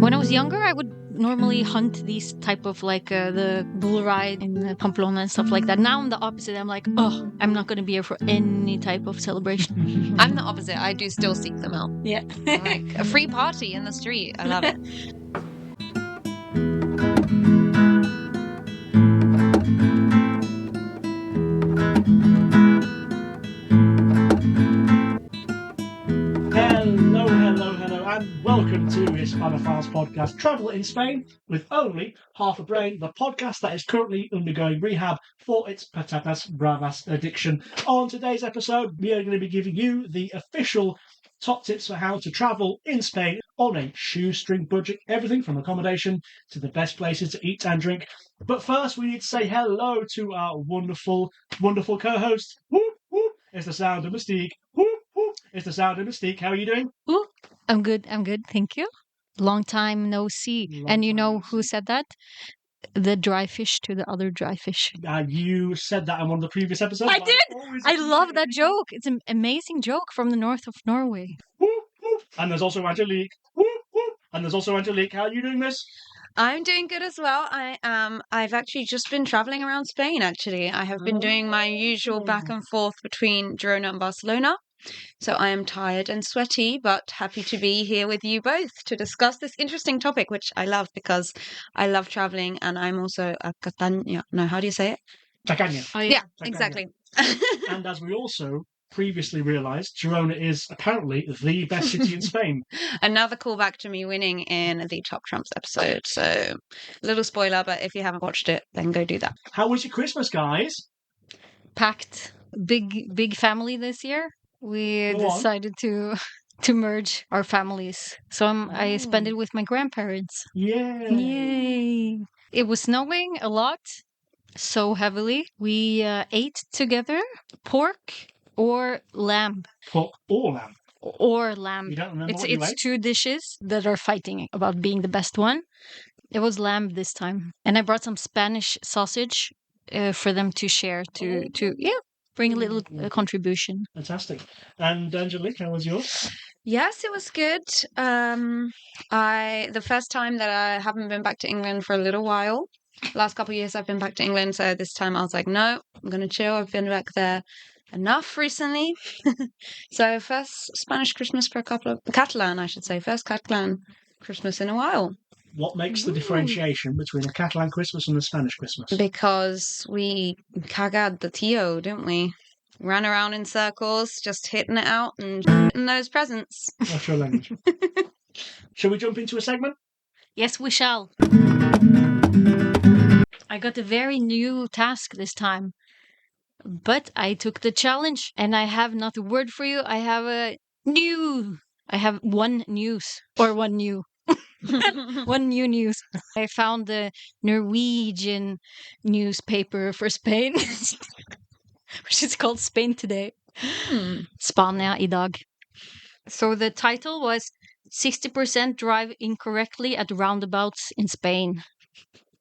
When I was younger, I would normally hunt these type of the bull ride in Pamplona and stuff like that. Now I'm the opposite. I'm like, oh, I'm not going to be here for any type of celebration. I'm the opposite. I do still seek them out. Yeah. Like a free party in the street. I love it. Hello, and welcome to Hispanophiles podcast, Travel in Spain with only half a brain, the podcast that is currently undergoing rehab for its patatas bravas addiction. On today's episode, we are going to be giving you the official top tips for how to travel in Spain on a shoestring budget, everything from accommodation to the best places to eat and drink. But first, we need to say hello to our wonderful co-host. Whoop, whoop, it's the sound of Mystique. Whoop, whoop, it's the sound of Mystique. How are you doing? Ooh, I'm good. Thank you. Long time no see. And you know who said that? The dry fish to the other dry fish. You said that in one of the previous episodes. I did! I love that joke. It's an amazing joke from the north of Norway. Whoop, whoop. And there's also Angelique. Whoop, whoop. And there's also Angelique. How are you doing this? I'm doing good as well. I've actually just been traveling around Spain, actually. I have been doing my usual back and forth between Girona and Barcelona. So I am tired and sweaty, but happy to be here with you both to discuss this interesting topic, which I love because I love traveling and I'm also a Catania. No, how do you say it? Tacaña. Oh, Yeah, Tacaña. exactly. And as we also previously realised, Girona is apparently the best city in Spain. Another callback to me winning in the Top Trumps episode. So, little spoiler, but if you haven't watched it, then go do that. How was your Christmas, guys? Packed. Big family this year. We Go on. decided to merge our families. So I spent it with my grandparents. Yay! It was snowing a lot, so heavily. We ate together pork or lamb. Pork or lamb? Or lamb. You don't remember what you It's ate? two dishes that are fighting about being the best one. It was lamb this time. And I brought some Spanish sausage for them to share to bring a little contribution. Fantastic. And Angelique, how was yours? Yes, it was good. The first time that I haven't been back to England for a little while. Last couple of years I've been back to England, so this time I was like, no, I'm gonna chill. I've been back there enough recently. So first Spanish Christmas for Catalan, I should say. First Catalan Christmas in a while. What makes the differentiation between a Catalan Christmas and a Spanish Christmas? Because we cagad the tío, didn't we? Ran around in circles, just hitting it out and shitting those presents. What's your language? Shall we jump into a segment? Yes, we shall. I got a very new task this time. But I took the challenge and I have not a word for you. I have one news. Or one new. One new news. I found the Norwegian newspaper for Spain, which is called Spain Today. Spania I dag. So the title was 60% drive incorrectly at roundabouts in Spain.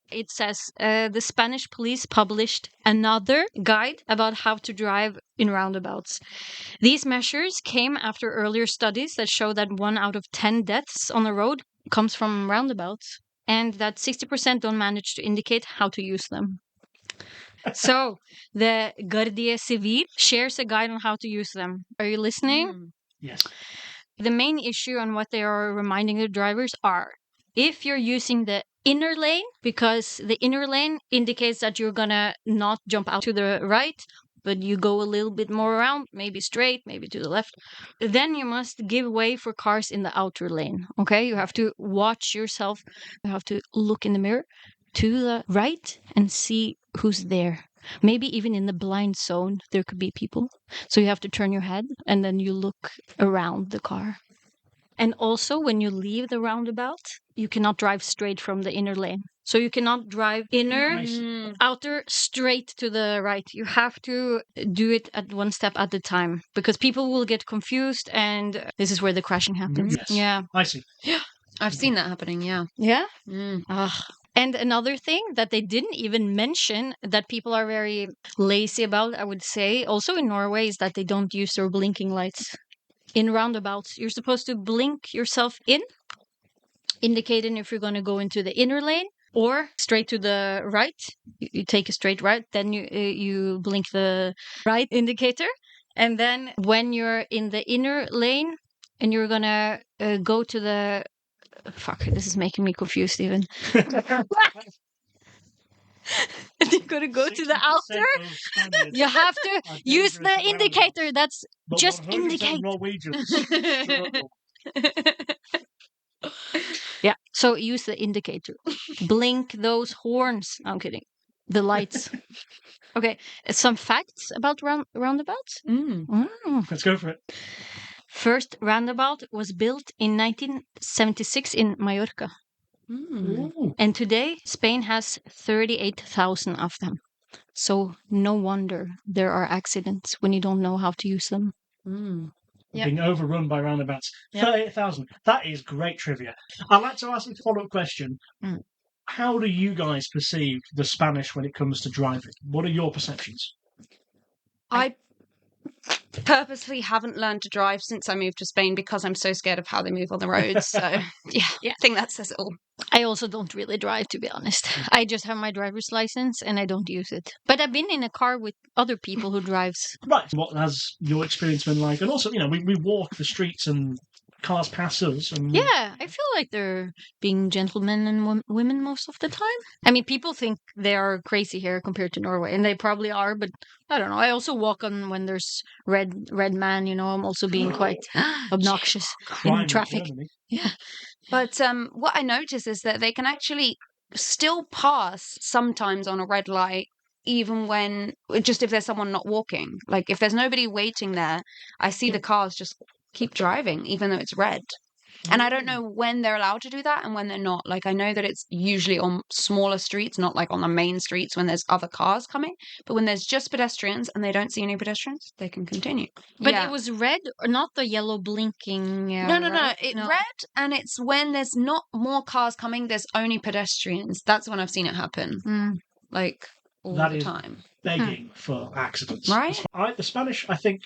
It says the Spanish police published another guide about how to drive in roundabouts. These measures came after earlier studies that show that 1 out of 10 deaths on the road comes from roundabouts, and that 60% don't manage to indicate how to use them. So the Guardia Civil shares a guide on how to use them. Are you listening? Yes. The main issue on what they are reminding the drivers are, if you're using the inner lane, because the inner lane indicates that you're gonna not jump out to the right, but you go a little bit more around, maybe straight, maybe to the left, then you must give way for cars in the outer lane. Okay, you have to watch yourself. You have to look in the mirror to the right and see who's there. Maybe even in the blind zone, there could be people. So you have to turn your head and then you look around the car. And also, when you leave the roundabout, you cannot drive straight from the inner lane. So you cannot drive inner, outer, straight to the right. You have to do it at one step at a time because people will get confused, and this is where the crashing happens. Yes. Yeah. I see. I've seen that happening, yeah. Yeah? Mm. And another thing that they didn't even mention that people are very lazy about, I would say, also in Norway, is that they don't use their blinking lights. In roundabouts, you're supposed to blink yourself in indicating if you're going to go into the inner lane or straight to the right. You take a straight right, then you blink the right indicator. And then when you're in the inner lane and you're going to go to the... Fuck, this is making me confused even. And you're going to go to the 60% outer. of Spaniards You have to are use dangerous the at roundabouts, indicator. That's but just 100% indicate. of Norwegians struggle. Yeah, so use the indicator. Blink those horns. I'm kidding. The lights. Okay, some facts about roundabouts. Let's go for it. First roundabout was built in 1976 in Mallorca. Ooh. And today, Spain has 38,000 of them. So no wonder there are accidents when you don't know how to use them. Yep. Being overrun by roundabouts. Yep. 38,000. That is great trivia. I'd like to ask a follow-up question. How do you guys perceive the Spanish when it comes to driving? What are your perceptions? I purposely haven't learned to drive since I moved to Spain because I'm so scared of how they move on the roads. So, yeah, I think that says it all. I also don't really drive, to be honest. I just have my driver's license and I don't use it. But I've been in a car with other people who drives. Right. What has your experience been like? And also, we walk the streets and cars pass us. And Yeah, I feel like they're being gentlemen and women most of the time. I mean, people think they are crazy here compared to Norway, and they probably are, but I don't know. I also walk on when there's red man, I'm also being quite obnoxious in traffic. Yeah. But what I notice is that they can actually still pass sometimes on a red light, even when, just if there's someone not walking. Like if there's nobody waiting there, I see the cars just keep driving, even though it's red. And I don't know when they're allowed to do that and when they're not. Like, I know that it's usually on smaller streets, not like on the main streets when there's other cars coming. But when there's just pedestrians and they don't see any pedestrians, they can continue. But it was red, or not the yellow blinking. No. Right? It's red, and it's when there's not more cars coming, there's only pedestrians. That's when I've seen it happen. Like, all the time. Begging for accidents. Right? The Spanish, I think,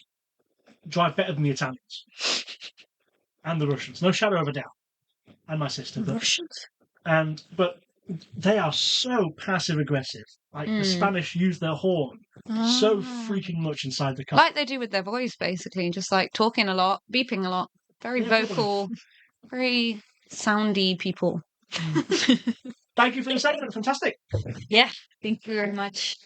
drive better than the Italians. And the Russians, no shadow of a doubt, and my sister. Russians, but they are so passive aggressive. Like the Spanish use their horn so freaking much inside the car, like they do with their voice, basically, just like talking a lot, beeping a lot, very vocal, very soundy people. Thank you for the segment, fantastic. Yeah, thank you very much.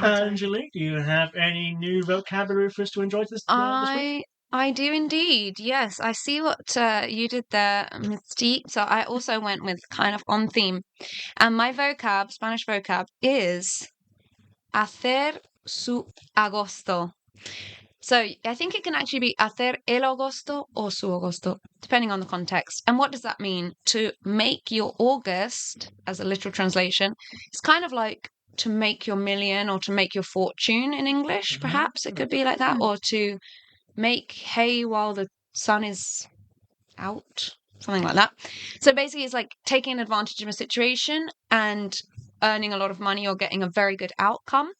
Angelique, do you have any new vocabulary for us to enjoy this week? I do indeed. Yes, I see what you did there, Mystique. So I also went with kind of on theme. And my Spanish vocab, is hacer su agosto. So I think it can actually be hacer el agosto or su agosto, depending on the context. And what does that mean? To make your August, as a literal translation, it's kind of like to make your million or to make your fortune in English, perhaps. It could be like that. Or to make hay while the sun is out, something like that. So basically, it's like taking advantage of a situation and earning a lot of money or getting a very good outcome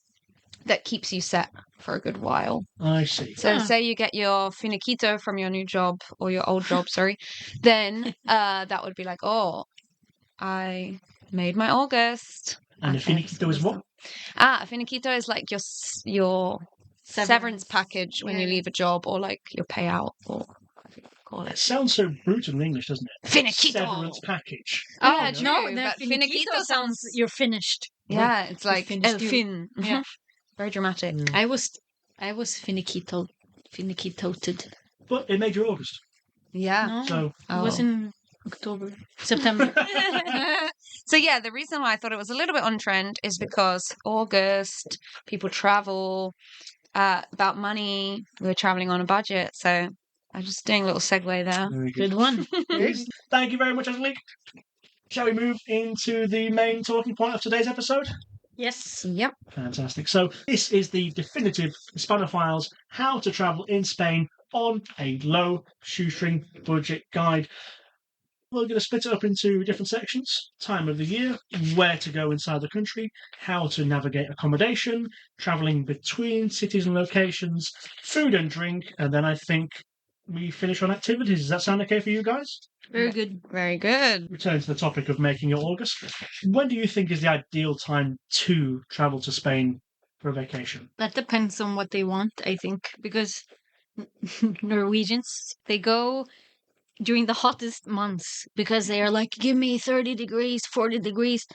that keeps you set for a good while. I see. So say you get your finiquito from your new job or your old job, sorry, then that would be like, oh, I made my August. And a finiquito is what? A finiquito is like your severance package when you leave a job, or like your payout, or whatever you call it. It sounds so brutal in English, doesn't it? Finiquito. Severance package. Yeah, true, no, but finiquito sounds you're finished. Yeah, it's like finished el fin. Yeah. Very dramatic. I was finiquitoed. But it made your August. Yeah. No, So it was in October, September. So yeah, the reason why I thought it was a little bit on trend is because August, people travel, about money, we were traveling on a budget. So I'm just doing a little segue there. very Good one. Thank you very much, Angelique. Shall we move into the main talking point of today's episode? Yes. Yep. Fantastic. So this is the definitive Hispanophiles How to Travel in Spain on a Low Shoestring Budget Guide. We're going to split it up into different sections: time of the year, where to go inside the country, how to navigate accommodation, travelling between cities and locations, food and drink, and then I think we finish on activities. Does that sound okay for you guys? Very good. Very good. Returning to the topic of making it August, when do you think is the ideal time to travel to Spain for a vacation? That depends on what they want, I think, because Norwegians, they go during the hottest months because they are like, give me 30 degrees, 40 degrees.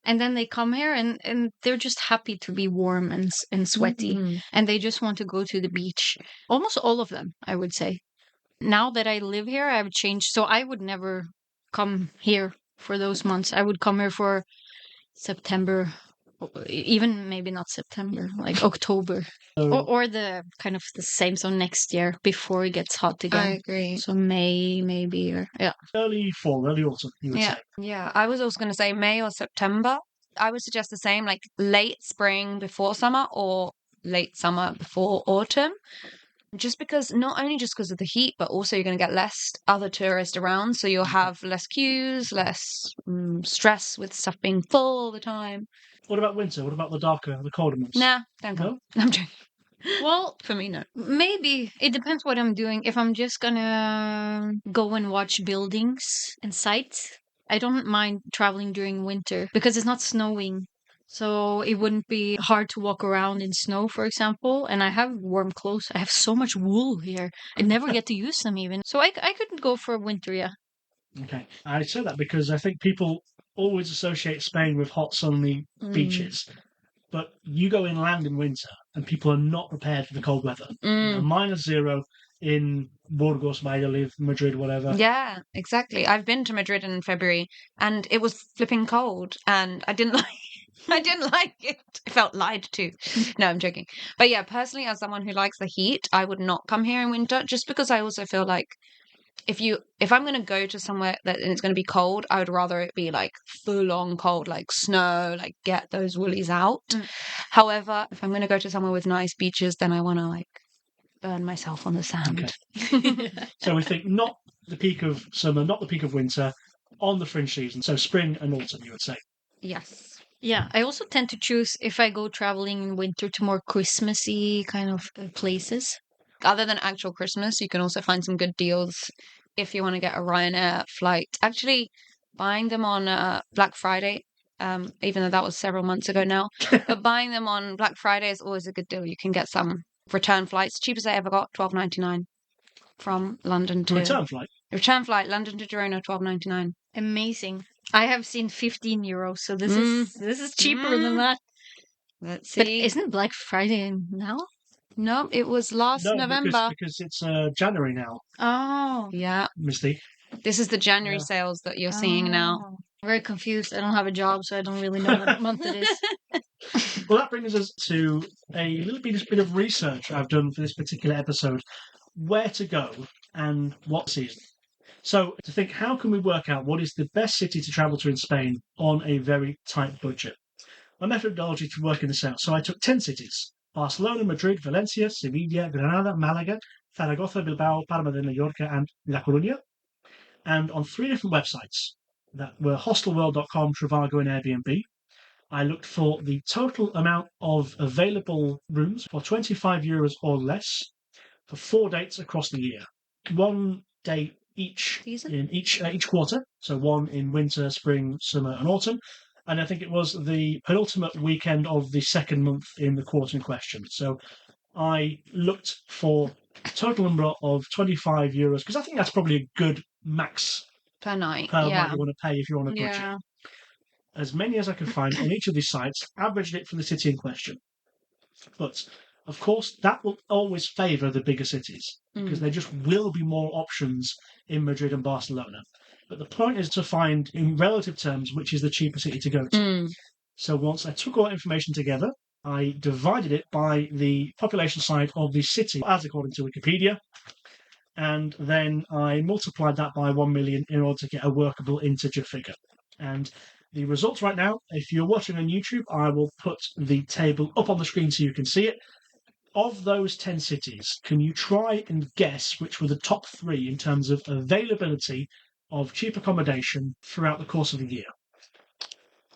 And then they come here and they're just happy to be warm and sweaty. Mhm. And they just want to go to the beach. Almost all of them, I would say. Now that I live here, I've changed. So I would never come here for those months. I would come here for September, even maybe not September, like October. Or the kind of the same, so next year before it gets hot I again. agree. So May maybe, or yeah. Early fall, early autumn, you would Yeah. say. Yeah. I was also going to say May or September. I would suggest the same, like late spring before summer or late summer before autumn. Just because, not only just because of the heat, but also you're going to get less other tourists around. So you'll have less queues, less stress with stuff being full all the time. What about winter? What about the darker, the colder months? Nah, don't go. No? I'm joking. Well, For me, no. maybe it depends what I'm doing. If I'm just gonna go and watch buildings and sights, I don't mind traveling during winter because it's not snowing. So it wouldn't be hard to walk around in snow, for example. And I have warm clothes. I have so much wool here. I never get to use them even. So I couldn't go for winter, yeah. Okay. I say that because I think people always associate Spain with hot, sunny beaches. But you go inland in winter and people are not prepared for the cold weather. -0 in Burgos, Valladolid, Madrid, whatever. Yeah, exactly. I've been to Madrid in February and it was flipping cold and I didn't I didn't like it. I felt lied to. No, I'm joking. But yeah, personally, as someone who likes the heat, I would not come here in winter just because I also feel like if I'm gonna go to somewhere that and it's gonna be cold, I would rather it be like full on cold, like snow, like get those woolies out. However, if I'm gonna go to somewhere with nice beaches, then I wanna like burn myself on the sand. So we think not the peak of summer, not the peak of winter, on the fringe season. So spring and autumn, you would say. Yes. Yeah, I also tend to choose if I go traveling in winter to more Christmassy kind of places. Other than actual Christmas, you can also find some good deals if you want to get a Ryanair flight. Actually, buying them on Black Friday, even though that was several months ago now, but buying them on Black Friday is always a good deal. You can get some return flights, cheapest I ever got, $12.99 from London The to return flight. return flight, London to Girona, $12.99. Amazing. I have seen 15 euros, so this is cheaper than that. Let's But see. isn't Black Friday now? No, it was last No, November. because it's January now, Oh, Yeah, Misty. this is the January Yeah. sales that you're seeing now. oh. Very confused. I don't have a job, so I don't really know what month it is. Well, that brings us to a little bit of research I've done for this particular episode. Where to go and what season. So to think, how can we work out what is the best city to travel to in Spain on a very tight budget? My methodology to working this out. So I took 10 cities: Barcelona, Madrid, Valencia, Sevilla, Granada, Malaga, Zaragoza, Bilbao, Palma de Mallorca, and La Coruña. And on 3 different websites that were hostelworld.com, Trivago, and Airbnb, I looked for the total amount of available rooms for €25 or less for 4 dates across the year. 1 day each Season? in each quarter. So one in winter, spring, summer, and autumn. And I think it was the penultimate weekend of the second month in the quarter in question. So I looked for a total number of €25 because I think that's probably a good max Per night. per Yeah. night you want to pay if you're on a budget. Yeah. As many as I could find on each of these sites, averaged it for the city in question. But of course, that will always favour the bigger cities because there just will be more options in Madrid and Barcelona. But the point is to find, in relative terms, which is the cheaper city to go to. So once I took all that information together, I divided it by the population size of the city, as according to Wikipedia, and then I multiplied that by 1 million in order to get a workable integer figure. And the results right now, if you're watching on YouTube, I will put the table up on the screen so you can see it. Of those 10 cities, can you try and guess which were the top 3 in terms of availability of cheap accommodation throughout the course of the year?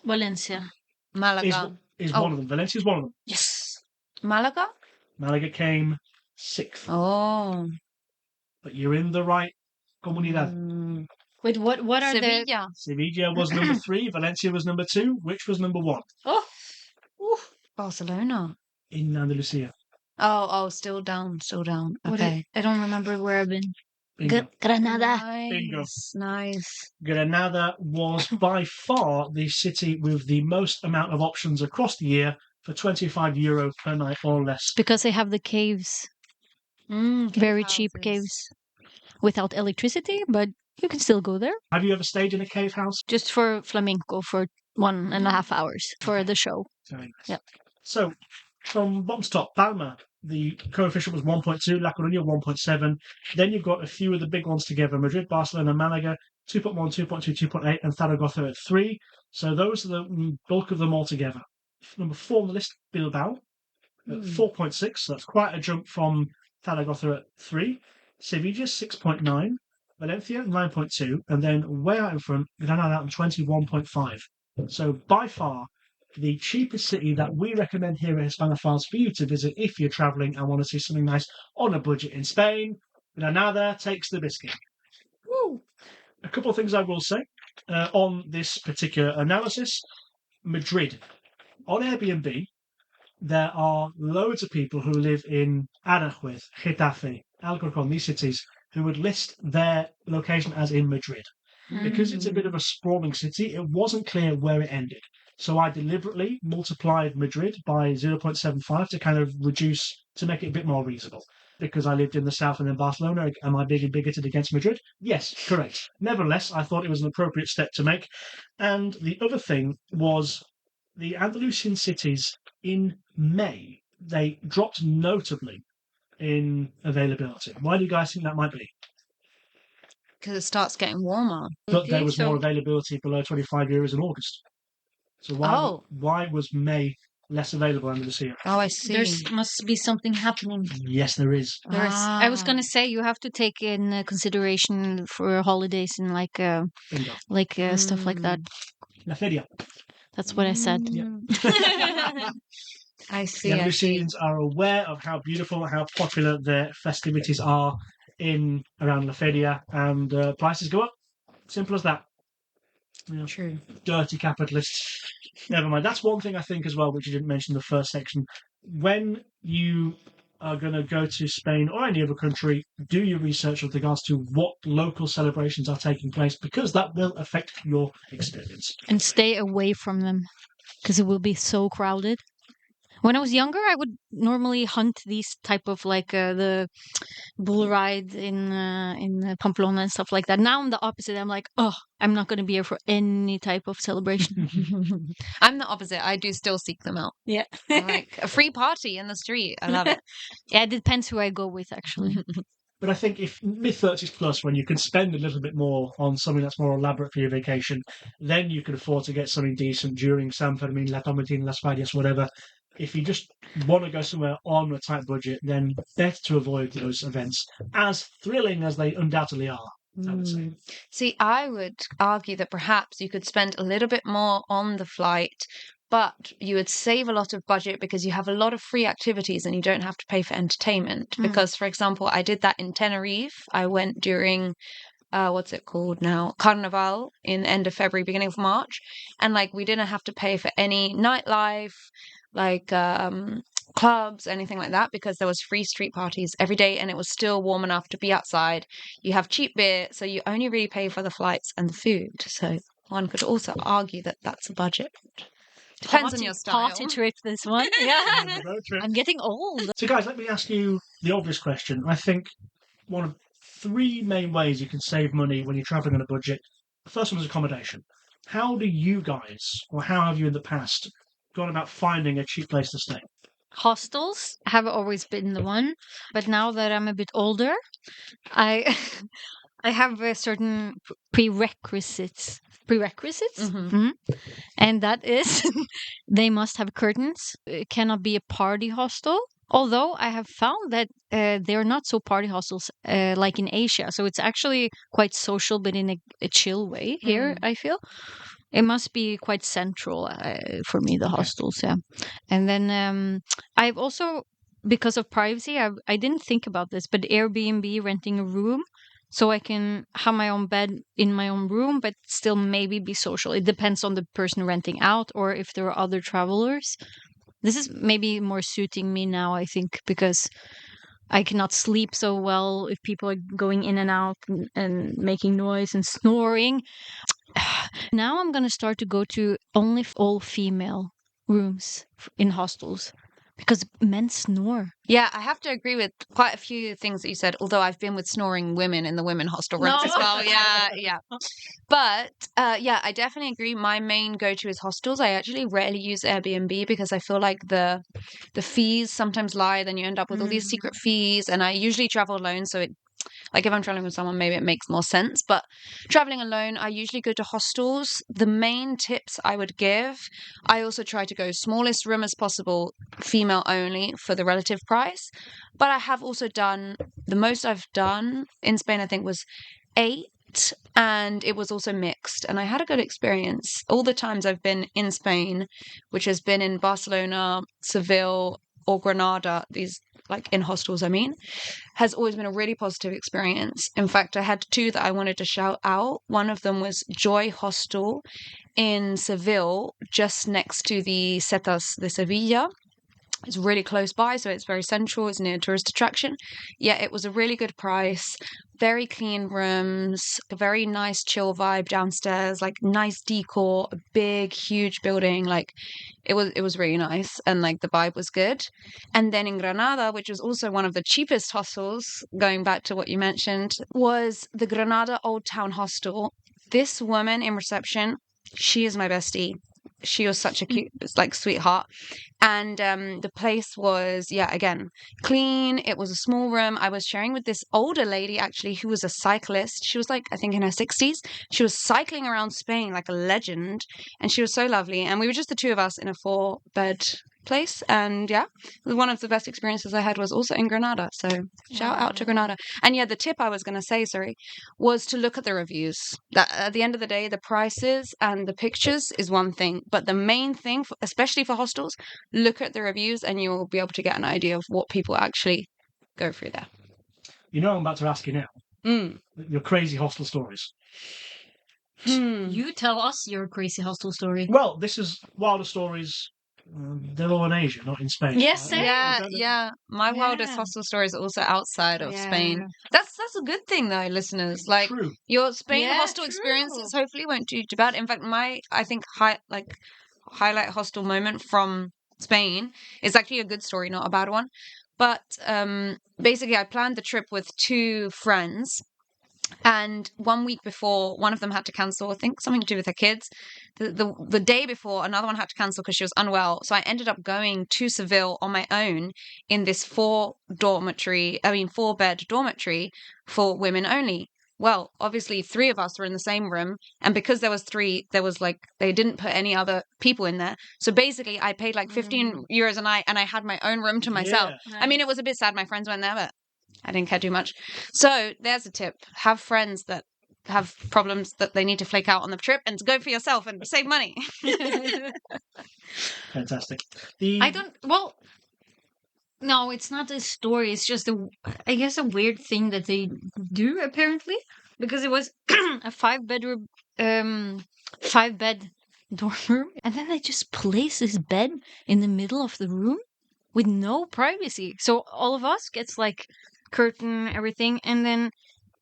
Valencia. Malaga. Is one of them. Valencia is one of them. Yes. Malaga? Malaga came 6th. Oh. But you're in the right comunidad. Wait, what are the? Sevilla. Sevilla was number 3. Valencia was number 2. Which was number 1 Oh, Barcelona. in Andalusia? Oh, still down. Okay. I don't remember where I've been. Bingo. Granada. Bingo. Nice. Granada was by far the city with the most amount of options across the year for €25 per night or less. Because they have the caves, very cheap caves, without electricity, but you can still go there. Have you ever stayed in a cave house? Just for flamenco for 1.5 hours for the show. Very nice. Yep. So, from bottom to top, Palma, the coefficient was 1.2, La Coruña 1.7. Then you've got a few of the big ones together: Madrid, Barcelona, Malaga 2.1, 2.2, 2.8, and Zaragoza at 3. So those are the bulk of them all together. Number 4 on the list, Bilbao at 4.6. So that's quite a jump from Zaragoza at 3. Sevilla 6.9. Valencia 9.2. And then way out in front, Granada at 21.5. So by far, the cheapest city that we recommend here at Hispanophiles for you to visit if you're travelling and want to see something nice on a budget in Spain. Granada takes the biscuit. Woo! A couple of things I will say on this particular analysis. Madrid. On Airbnb, there are loads of people who live in Aranjuez, Getafe, Alcorcón, these cities, who would list their location as in Madrid. Because it's a bit of a sprawling city, it wasn't clear where it ended. So I deliberately multiplied Madrid by 0.75 to kind of reduce, to make it a bit more reasonable. Because I lived in the south and in Barcelona, am I being bigoted against Madrid? Yes, correct. Nevertheless, I thought it was an appropriate step to make. And the other thing was the Andalusian cities in May, they dropped notably in availability. Why do you guys think that might be? Because it starts getting warmer. But there was more availability below €25 in August. So why was May less available under the sea? Oh, I see. There must be something happening. Yes, there is. I was gonna say you have to take in consideration for holidays and Bingo. stuff like that. La Feria. That's what I said. I see. The Andalusians are aware of how beautiful, how popular their festivities are in around La Feria, and prices go up. Simple as that. Yeah. True. Dirty capitalists. Never mind. That's one thing I think as well, which you didn't mention in the first section. When you are going to go to Spain or any other country, do your research with regards to what local celebrations are taking place, because that will affect your experience. And stay away from them, because it will be so crowded. When I was younger, I would normally hunt these type of the bull ride in Pamplona and stuff like that. Now I'm the opposite. I'm like, oh, I'm not going to be here for any type of celebration. I'm the opposite. I do still seek them out. Yeah. Like a free party in the street. I love it. Yeah, it depends who I go with, actually. But I think if mid-30s plus, when you can spend a little bit more on something that's more elaborate for your vacation, then you can afford to get something decent during San Fermin, La Tomatina, Las Fallas, whatever. If you just want to go somewhere on a tight budget, then better to avoid those events, as thrilling as they undoubtedly are, I would say. See, I would argue that perhaps you could spend a little bit more on the flight, but you would save a lot of budget because you have a lot of free activities and you don't have to pay for entertainment. Because, for example, I did that in Tenerife. I went during what's it called now? Carnival in end of February, beginning of March. And we didn't have to pay for any nightlife, clubs, anything like that, because there was free street parties every day and it was still warm enough to be outside. You have cheap beer, so you only really pay for the flights and the food. So one could also argue that that's a budget. Depends on your style. Party trip, this one. Yeah. I'm getting old. So, guys, let me ask you the obvious question. I think one of 3 main ways you can save money when you're traveling on a budget. The first one is accommodation. How do you guys, or how have you in the past, gone about finding a cheap place to stay? Hostels have always been the one, but now that I'm a bit older, I I have a certain prerequisites. Mm-hmm. And that is they must have curtains. It cannot be a party hostel. Although I have found that they're not so party hostels like in Asia. So it's actually quite social, but in a chill way here, I feel. It must be quite central for me, the hostels, yeah. And then I've also, because of privacy, I didn't think about this, but Airbnb renting a room so I can have my own bed in my own room, but still maybe be social. It depends on the person renting out or if there are other travelers. This is maybe more suiting me now, I think, because I cannot sleep so well if people are going in and out and making noise and snoring. Now I'm going to start to go to only all female rooms in hostels because men snore. Yeah, I have to agree with quite a few things that you said, although I've been with snoring women in the women hostel rooms No. as well. Yeah, yeah. But yeah, I definitely agree. My main go-to is hostels. I actually rarely use Airbnb because I feel like the fees sometimes lie, then you end up with all these secret fees. And I usually travel alone, so it like if I'm traveling with someone, maybe it makes more sense. But traveling alone, I usually go to hostels. The main tips I would give, I also try to go smallest room as possible, female only for the relative price. But I have also done the most I've done in Spain, I think, was 8. And it was also mixed, and I had a good experience. All the times I've been in Spain, which has been in Barcelona, Seville, or Granada, these like in hostels, I mean, has always been a really positive experience. In fact, I had 2 that I wanted to shout out. One of them was Joy Hostel in Seville, just next to the Setas de Sevilla. It's really close by, so it's very central. It's near a tourist attraction. Yeah, it was a really good price. Very clean rooms, a very nice chill vibe downstairs, like nice decor, a big, huge building. Like it was really nice, and like the vibe was good. And then in Granada, which was also one of the cheapest hostels, going back to what you mentioned, was the Granada Old Town Hostel. This woman in reception, she is my bestie. She was such a cute, like, sweetheart. And the place was, yeah, again, clean. It was a small room. I was sharing with this older lady, actually, who was a cyclist. She was like, I think in her 60s. She was cycling around Spain like a legend. And she was so lovely. And we were just the 2 of us in a 4-bed place. And yeah, one of the best experiences I had was also in Granada. So shout out to Granada. And yeah, the tip I was going to say, sorry, was to look at the reviews. That at the end of the day, the prices and the pictures is one thing, but the main thing, especially for hostels, look at the reviews and you'll be able to get an idea of what people actually go through there. You know, I'm about to ask you now. Your crazy hostel stories. You tell us your crazy hostel story. Well, this is wilder stories. They're all in Asia, not in Spain. Yes, Yeah. My wildest Yeah. hostel story is also outside of Yeah. Spain. That's a good thing though, listeners. Like True. your Spain Yeah, hostel true. experiences hopefully won't do too bad. In fact, my I think highlight hostel moment from Spain is actually a good story, not a bad one. But basically I planned the trip with 2 friends. And 1 week before, one of them had to cancel, I think something to do with her kids. The day before, another one had to cancel because she was unwell. So I ended up going to Seville on my own in this 4-bed dormitory for women only. Well, obviously 3 of us were in the same room, and because there was 3, there was like they didn't put any other people in there. So basically, I paid like 15 euros a night, and I had my own room to myself. Yeah. I mean, it was a bit sad my friends weren't there, but I didn't care too much. So there's a tip: have friends that have problems that they need to flake out on the trip, and go for yourself and save money. Fantastic. I don't. Well, no, it's not a story. It's just I guess, a weird thing that they do apparently, because it was a 5-bedroom, 5-bed dorm room, and then they just place this bed in the middle of the room with no privacy. So all of us gets like curtain, everything, and then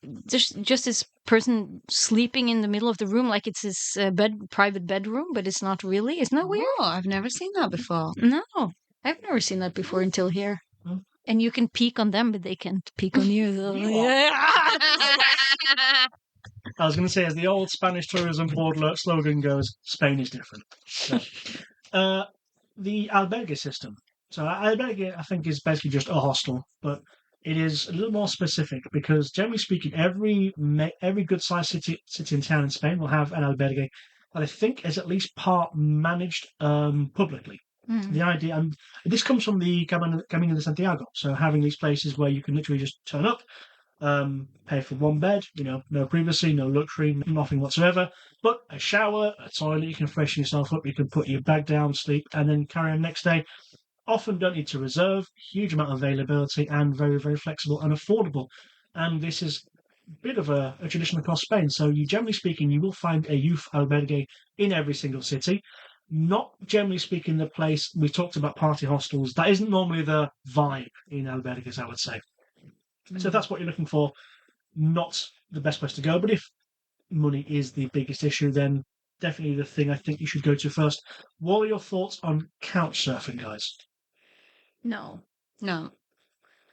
there's just this person sleeping in the middle of the room like it's his private bedroom, but it's not really. Isn't that weird? Oh, I've never seen that before. No, I've never seen that before until here. Hmm. And you can peek on them, but they can't peek on you. So. You I was going to say, as the old Spanish tourism board slogan goes, Spain is different. So, the albergue system. So albergue, I think, is basically just a hostel, but it is a little more specific because, generally speaking, every good-sized city and town in Spain will have an albergue that I think is at least part managed publicly. The idea, and this comes from the Camino de Santiago, so having these places where you can literally just turn up, pay for 1 bed, no privacy, no luxury, nothing whatsoever, but a shower, a toilet, you can freshen yourself up, you can put your bag down, sleep, and then carry on next day. Often don't need to reserve, huge amount of availability, and very, very flexible and affordable. And this is bit of a tradition across Spain. So, generally speaking, you will find a youth albergue in every single city. Not generally speaking, the place we talked about party hostels. That isn't normally the vibe in albergues, I would say. So, if that's what you're looking for, not the best place to go. But if money is the biggest issue, then definitely the thing I think you should go to first. What are your thoughts on couch surfing, guys? No. No.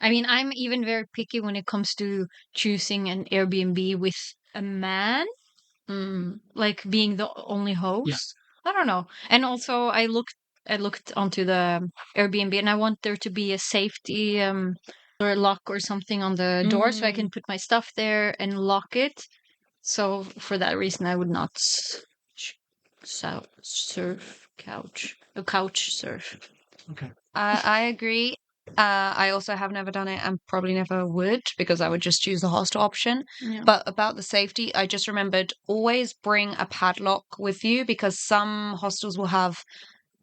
I mean, I'm even very picky when it comes to choosing an Airbnb with a man, like being the only host. I don't know. And also, I looked onto the Airbnb, and I want there to be a safety or a lock or something on the door, so I can put my stuff there and lock it. So for that reason, I would not surf couch surf. Okay. I agree. I also have never done it and probably never would because I would just choose the hostel option. Yeah. But about the safety, I just remembered always bring a padlock with you because some hostels will have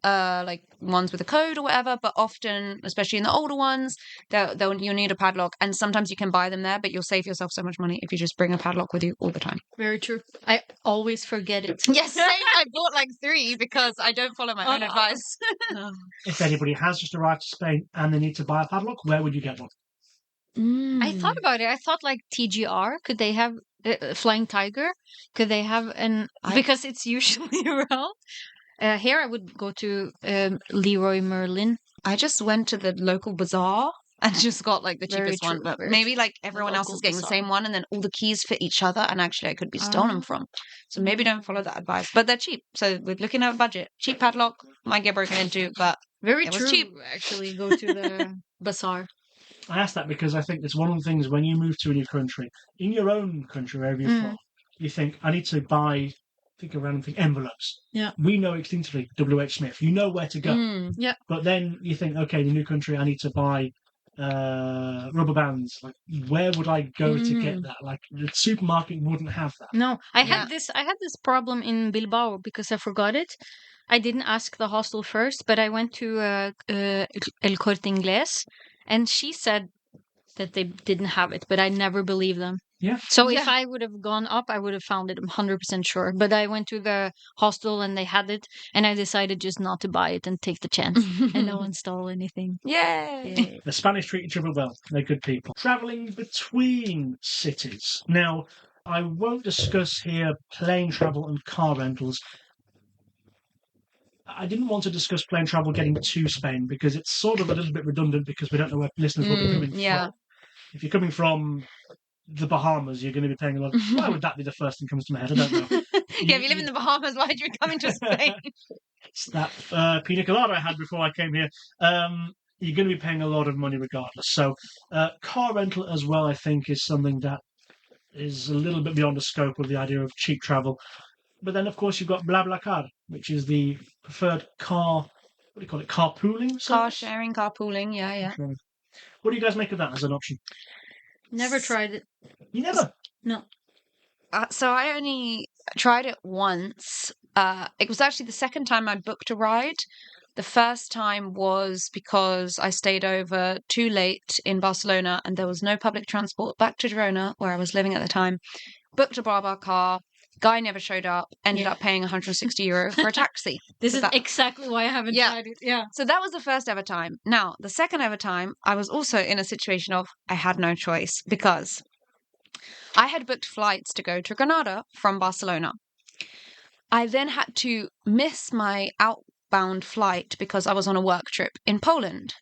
like ones with a code or whatever, but often, especially in the older ones, you'll need a padlock, and sometimes you can buy them there, but you'll save yourself so much money if you just bring a padlock with you all the time. Very true. I always forget it. Yes, same. I bought like 3 because I don't follow my own advice. If anybody has just arrived to Spain and they need to buy a padlock, where would you get one? I thought about it. I thought like TGR, could they have Flying Tiger? Could they have because it's usually around. Here I would go to Leroy Merlin. I just went to the local bazaar and just got like the Very cheapest one, true, but very maybe true. like everyone else local is getting the bazaar. same one, and then all the keys fit each other, and actually I could be stolen from. So maybe don't follow that advice. But they're cheap, so we're looking at a budget. Cheap padlock might get broken into, but Very it was true. cheap. Actually, go to the bazaar. I ask that because I think it's one of the things when you move to a new country, in your own country, wherever you're from, you think, I need to buy, think of random thing, envelopes. Yeah. We know instinctively WH Smith. You know where to go. Yeah. But then you think, okay, in a new country, I need to buy rubber bands. Like, where would I go to get that? Like, the supermarket wouldn't have that. No, I had this problem in Bilbao because I forgot it. I didn't ask the hostel first, but I went to El Corte Inglés, and she said that they didn't have it, but I never believed them. Yeah. So if I would have gone up, I would have found it. I'm 100% sure. But I went to the hostel and they had it, and I decided just not to buy it and take the chance. And no one stole anything. Yay! The Spanish treat each other well. They're good people. Travelling between cities. Now, I won't discuss here plane travel and car rentals. I didn't want to discuss plane travel getting to Spain because it's sort of a little bit redundant because we don't know where listeners will be coming from. If you're coming from the Bahamas, you're going to be paying a lot. Why would that be the first thing that comes to my head? I don't know. If you live in the Bahamas, why would you be coming to Spain? It's that pina colada I had before I came here. You're going to be paying a lot of money regardless. So, car rental as well, I think, is something that is a little bit beyond the scope of the idea of cheap travel. But then, of course, you've got BlaBlaCar, which is the preferred car. What do you call it? Carpooling? Car sharing, carpooling. Yeah. Okay. What do you guys make of that as an option? Never tried it. You never? No. So I only tried it once. It was actually the second time I'd booked a ride. The first time was because I stayed over too late in Barcelona and there was no public transport back to Girona, where I was living at the time. Booked a BlaBlaCar. Guy never showed up. Ended up paying €160 for a taxi. This is exactly why I haven't tried it. Yeah. So that was the first ever time. Now, the second ever time, I was also in a situation of I had no choice because I had booked flights to go to Granada from Barcelona. I then had to miss my outbound flight because I was on a work trip in Poland.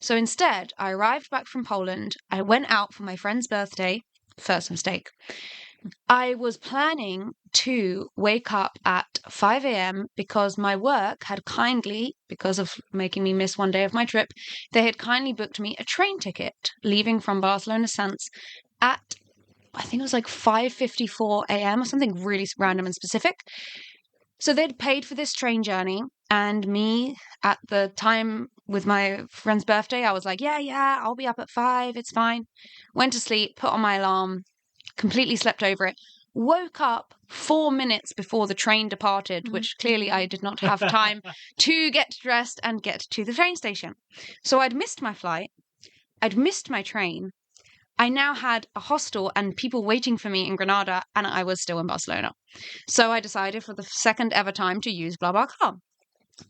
So instead, I arrived back from Poland. I went out for my friend's birthday. First mistake. I was planning to wake up at 5 a.m. because my work had kindly, because of making me miss one day of my trip, they had kindly booked me a train ticket leaving from Barcelona Sands at, I think it was like 5:54 a.m. or something really random and specific. So they'd paid for this train journey, and me at the time with my friend's birthday, I was like, yeah, I'll be up at 5, it's fine. Went to sleep, put on my alarm, completely slept over it, woke up 4 minutes before the train departed, which clearly I did not have time to get dressed and get to the train station. So I'd missed my flight, I'd missed my train, I now had a hostel and people waiting for me in Granada, and I was still in Barcelona. So I decided for the second ever time to use BlaBlaCar.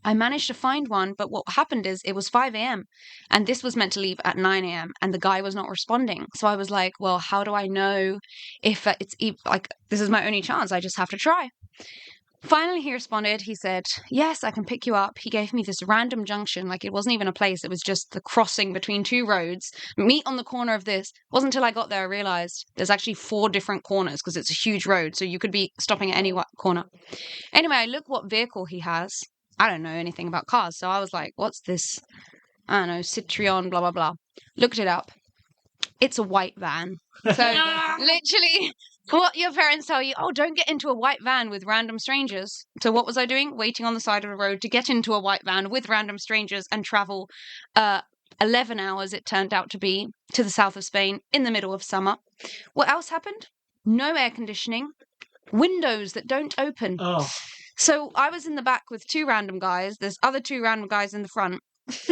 I managed to find one, but what happened is it was 5 a.m. and this was meant to leave at 9 a.m. and the guy was not responding. So I was like, well, how do I know if it's like this is my only chance? I just have to try. Finally, he responded. He said, yes, I can pick you up. He gave me this random junction. Like it wasn't even a place. It was just the crossing between two roads. Meet on the corner of this. It wasn't until I got there I realized there's actually 4 different corners because it's a huge road. So you could be stopping at any corner. Anyway, I look what vehicle he has. I don't know anything about cars. So I was like, what's this? I don't know, Citroen, blah, blah, blah. Looked it up. It's a white van. So literally what your parents tell you, oh, don't get into a white van with random strangers. So what was I doing? Waiting on the side of the road to get into a white van with random strangers and travel 11 hours, it turned out to be, to the south of Spain in the middle of summer. What else happened? No air conditioning. Windows that don't open. Oh. So I was in the back with 2 random guys. There's other 2 random guys in the front.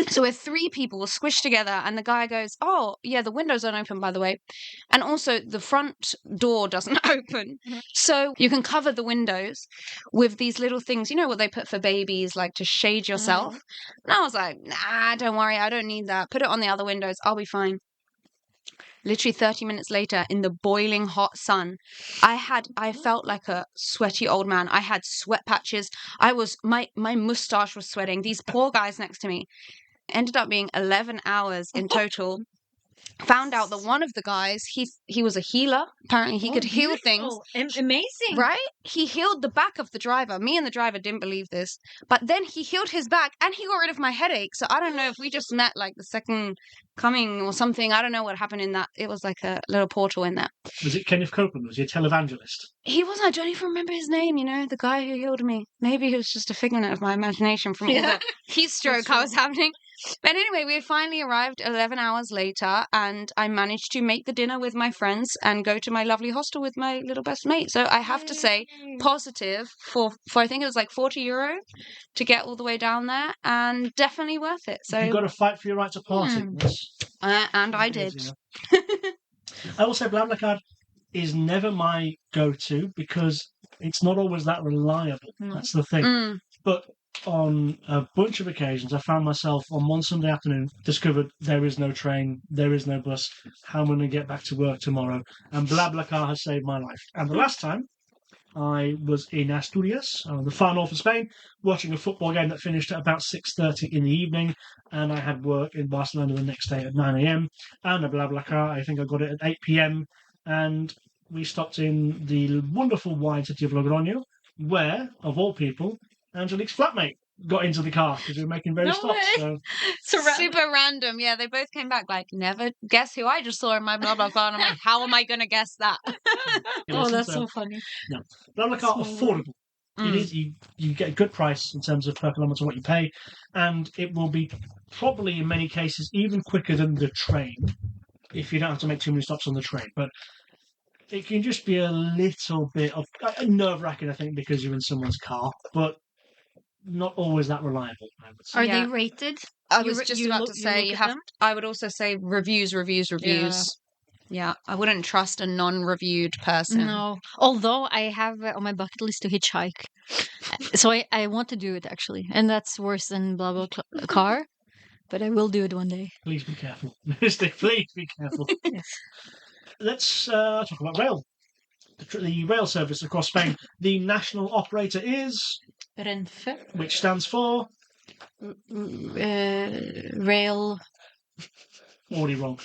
So we're 3 people squished together, and the guy goes, oh, yeah, the windows don't open, by the way. And also the front door doesn't open. So you can cover the windows with these little things, you know what they put for babies, like to shade yourself. And I was like, nah, don't worry, I don't need that. Put it on the other windows. I'll be fine. Literally 30 minutes later, in the boiling hot sun, I felt like a sweaty old man. I had sweat patches. My mustache was sweating. These poor guys next to me. Ended up being 11 hours in total. Found out that one of the guys, he was a healer. Apparently he could heal things. Amazing. Right? He healed the back of the driver. Me and the driver didn't believe this. But then he healed his back and he got rid of my headache. So I don't know if we just met like the second coming or something. I don't know what happened in that. It was like a little portal in there. Was it Kenneth Copeland? Was he a televangelist? He was. I don't even remember his name, the guy who healed me. Maybe he was just a figment of my imagination from all the heat stroke I was having. But anyway, we finally arrived 11 hours later, and I managed to make the dinner with my friends and go to my lovely hostel with my little best mate. So I have to say, positive for I think it was like €40 to get all the way down there, and definitely worth it. So you've got to fight for your right to party. And I did. I will say BlaBlaCar is never my go-to because it's not always that reliable. That's the thing. But on a bunch of occasions, I found myself on one Sunday afternoon, discovered there is no train, there is no bus, how am I going to get back to work tomorrow? And BlaBlaCar has saved my life. And the last time, I was in Asturias, the far north of Spain, watching a football game that finished at about 6:30 in the evening, and I had work in Barcelona the next day at 9 a.m. And a BlaBlaCar, I think I got it at 8 p.m. And we stopped in the wonderful wine city of Logroño, where, of all people, Angelique's flatmate got into the car because we were making various stops. So. Super random. Yeah, they both came back like, never guess who I just saw in my BlaBlaCar. And I'm like, how am I going to guess that? That's so funny. No, BlaBlaCar affordable. It is. You get a good price in terms of per kilometre what you pay, and it will be probably in many cases even quicker than the train if you don't have to make too many stops on the train. But it can just be a little bit of nerve-wracking, I think, because you're in someone's car, but not always that reliable, I would say. Are they rated? I was just about to say, I would also say reviews. Yeah, I wouldn't trust a non-reviewed person. No, although I have on my bucket list to hitchhike. So I want to do it, actually. And that's worse than BlaBlaCar, but I will do it one day. Please be careful. Mystic, please be careful. Yes. Let's talk about rail. The rail service across Spain. The national operator is... Renfe. Which stands for... Rail... Already wrong.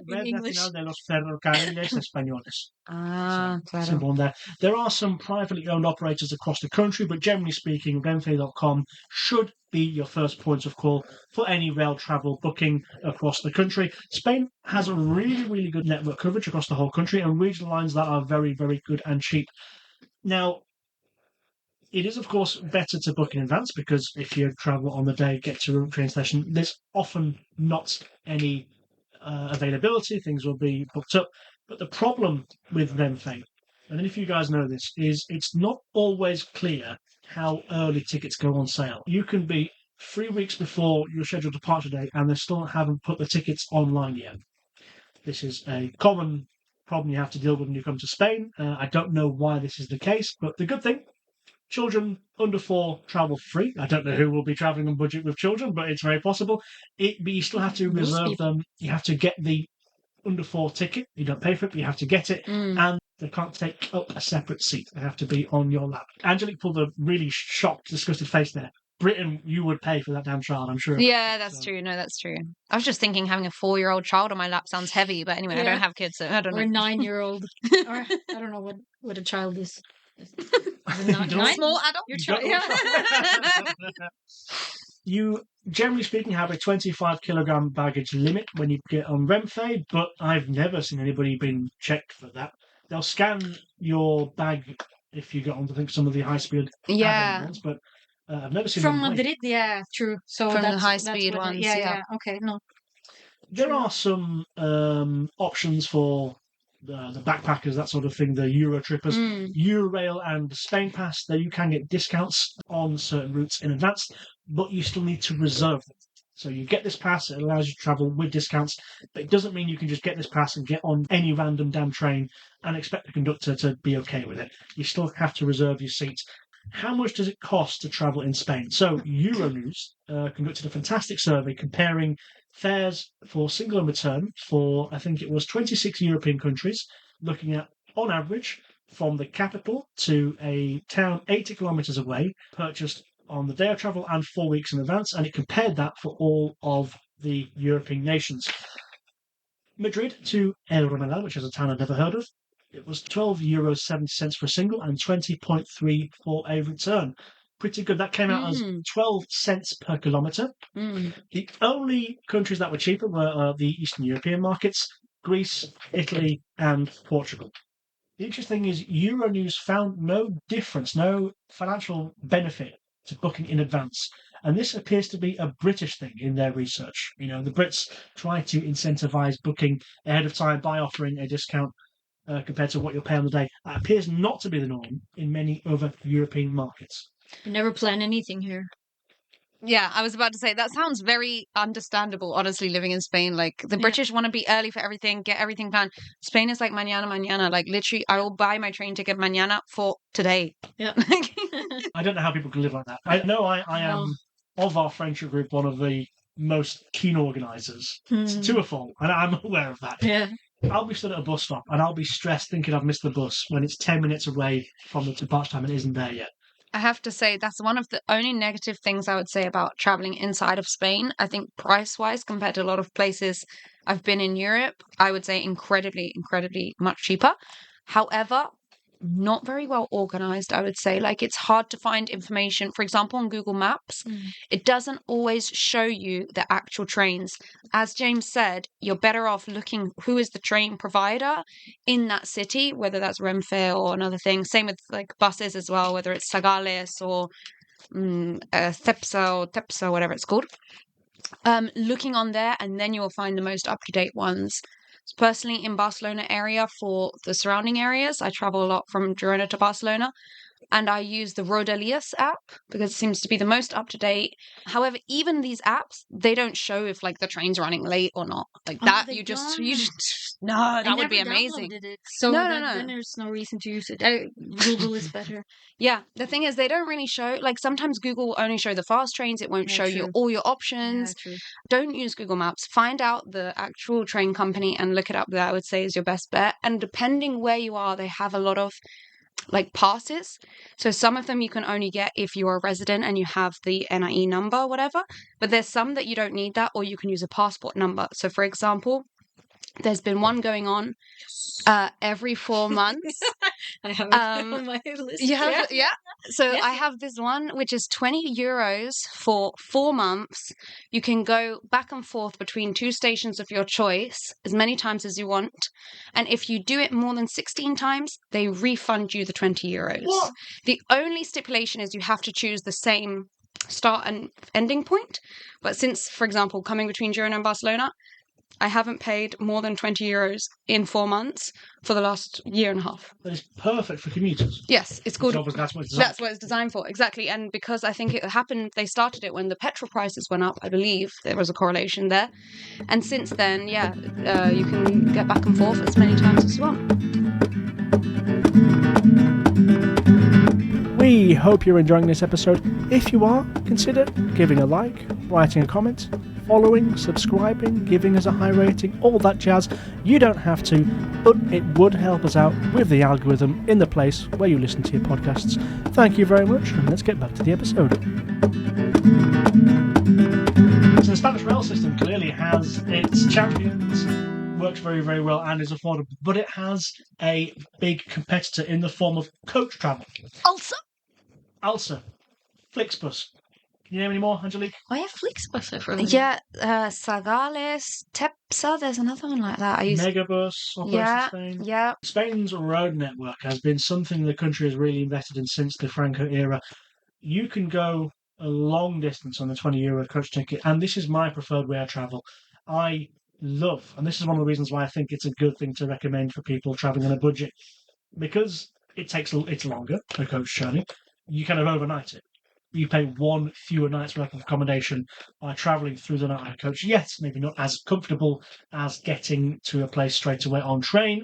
Red Nacional de los Ferrocarriles Españoles. Claro. Simple one there. There are some privately owned operators across the country, but generally speaking, Renfe.com should be your first point of call for any rail travel booking across the country. Spain has a really, really good network coverage across the whole country, and regional lines that are very, very good and cheap. Now, it is, of course, better to book in advance because if you travel on the day, get to a train station, there's often not any availability. Things will be booked up. But the problem with Renfe, and then if you guys know this, is it's not always clear how early tickets go on sale. You can be 3 weeks before your scheduled departure date and they still haven't put the tickets online yet. This is a common problem you have to deal with when you come to Spain. I don't know why this is the case, but the good thing, children under 4 travel free. I don't know who will be traveling on budget with children, but it's very possible. But you still have to reserve them. You have to get the under 4 ticket. You don't pay for it, but you have to get it. And they can't take up a separate seat. They have to be on your lap. Angelique pulled a really shocked, disgusted face there. Britain, you would pay for that damn child, I'm sure. Yeah, that's true. No, that's true. I was just thinking having a 4-year-old child on my lap sounds heavy, but anyway, I don't have kids, so I don't know. Or a 9-year-old. Or I don't know what a child is. Nine? Small adult? Your Don't- child. Yeah. You, generally speaking, have a 25 kilogram baggage limit when you get on Renfe, but I've never seen anybody being checked for that. They'll scan your bag if you get on, I think, some of the high-speed ones, but I've never seen From them wait. Madrid, yeah, true. So From the that's high-speed what ones, yeah, yeah. okay, no. There are some options for the backpackers, that sort of thing, the Euro trippers, Eurail and Spain Pass. There you can get discounts on certain routes in advance, but you still need to reserve them. So you get this pass, it allows you to travel with discounts, but it doesn't mean you can just get this pass and get on any random damn train and expect the conductor to be okay with it. You still have to reserve your seats. How much does it cost to travel in Spain? So Euronews conducted a fantastic survey comparing fares for single and return for, I think it was 26 European countries, looking at, on average, from the capital to a town 80 kilometres away, purchased on the day of travel and 4 weeks in advance, and it compared that for all of the European nations. Madrid to El Romeral, which is a town I've never heard of, it was €12.70 for a single and 20.3 for a return. Pretty good. That came out as 12 cents per kilometre. The only countries that were cheaper were the Eastern European markets, Greece, Italy, and Portugal. The interesting thing is Euronews found no difference, no financial benefit to booking in advance. And this appears to be a British thing in their research. You know, the Brits try to incentivize booking ahead of time by offering a discount compared to what you'll pay on the day. That appears not to be the norm in many other European markets. You never plan anything here. Yeah, I was about to say that sounds very understandable, honestly, living in Spain. Like the British want to be early for everything, get everything planned. Spain is like mañana. Like literally, I will buy my train ticket mañana for today. Yeah. I don't know how people can live like that. I know I am, of our friendship group, one of the most keen organisers to a fault, and I'm aware of that. Yeah. I'll be stood at a bus stop and I'll be stressed thinking I've missed the bus when it's 10 minutes away from the departure time and it isn't there yet. I have to say that's one of the only negative things I would say about traveling inside of Spain. I think price-wise, compared to a lot of places I've been in Europe, I would say incredibly much cheaper. However, not very well organized, I would say. Like it's hard to find information. For example, on Google Maps, it doesn't always show you the actual trains. As James said, you're better off looking who is the train provider in that city, whether that's Renfe or another thing. Same with like buses as well, whether it's Sagales or Tepsa, whatever it's called. Looking on there, and then you will find the most up-to-date ones. Personally, in Barcelona area for the surrounding areas, I travel a lot from Girona to Barcelona, and I use the Rodalies app because it seems to be the most up to date. However, even these apps, they don't show if like the train's running late or not. Like that, you just no, that would be amazing. So then there's no reason to use it. Google is better. Yeah, the thing is, they don't really show. Like sometimes Google will only show the fast trains. It won't show you all your options. Don't use Google Maps. Find out the actual train company and look it up. That I would say is your best bet. And depending where you are, they have a lot of like passes. So some of them you can only get if you're a resident and you have the NIE number or whatever. But there's some that you don't need that, or you can use a passport number. So for example, there's been one going on every 4 months. I have it on my list. You have, yeah. So Yeah. I have this one which is €20 for 4 months. You can go back and forth between 2 stations of your choice as many times as you want. And if you do it more than 16 times, they refund you the €20. What? The only stipulation is you have to choose the same start and ending point. But since, for example, coming between Girona and Barcelona, I haven't paid more than €20 in 4 months for the last year and a half. That is perfect for commuters. Yes, it's called. That's what it's designed. That's what it's designed for, exactly. And because I think it happened, they started it when the petrol prices went up. I believe there was a correlation there. And since then, you can get back and forth as many times as you want. We hope you're enjoying this episode. If you are, consider giving a like, writing a comment, following, subscribing, giving us a high rating, all that jazz. You don't have to, but it would help us out with the algorithm in the place where you listen to your podcasts. Thank you very much, and let's get back to the episode. So the Spanish rail system clearly has its champions, works very, very well and is affordable, but it has a big competitor in the form of coach travel. Also, Flixbus. Can you name any more, Angelique? Oh yeah, Flixbus, I've heard of. Yeah, Sagales, Tepsa, there's another one like that. Megabus, Operations Spain. Yeah. Spain's road network has been something the country has really invested in since the Franco era. You can go a long distance on the €20 coach ticket, and this is my preferred way of travel. I love, and this is one of the reasons why I think it's a good thing to recommend for people travelling on a budget, because it's longer, a coach journey. You kind of overnight it. You pay one fewer night's worth of accommodation by travelling through the night on a coach. Yes, maybe not as comfortable as getting to a place straight away on train,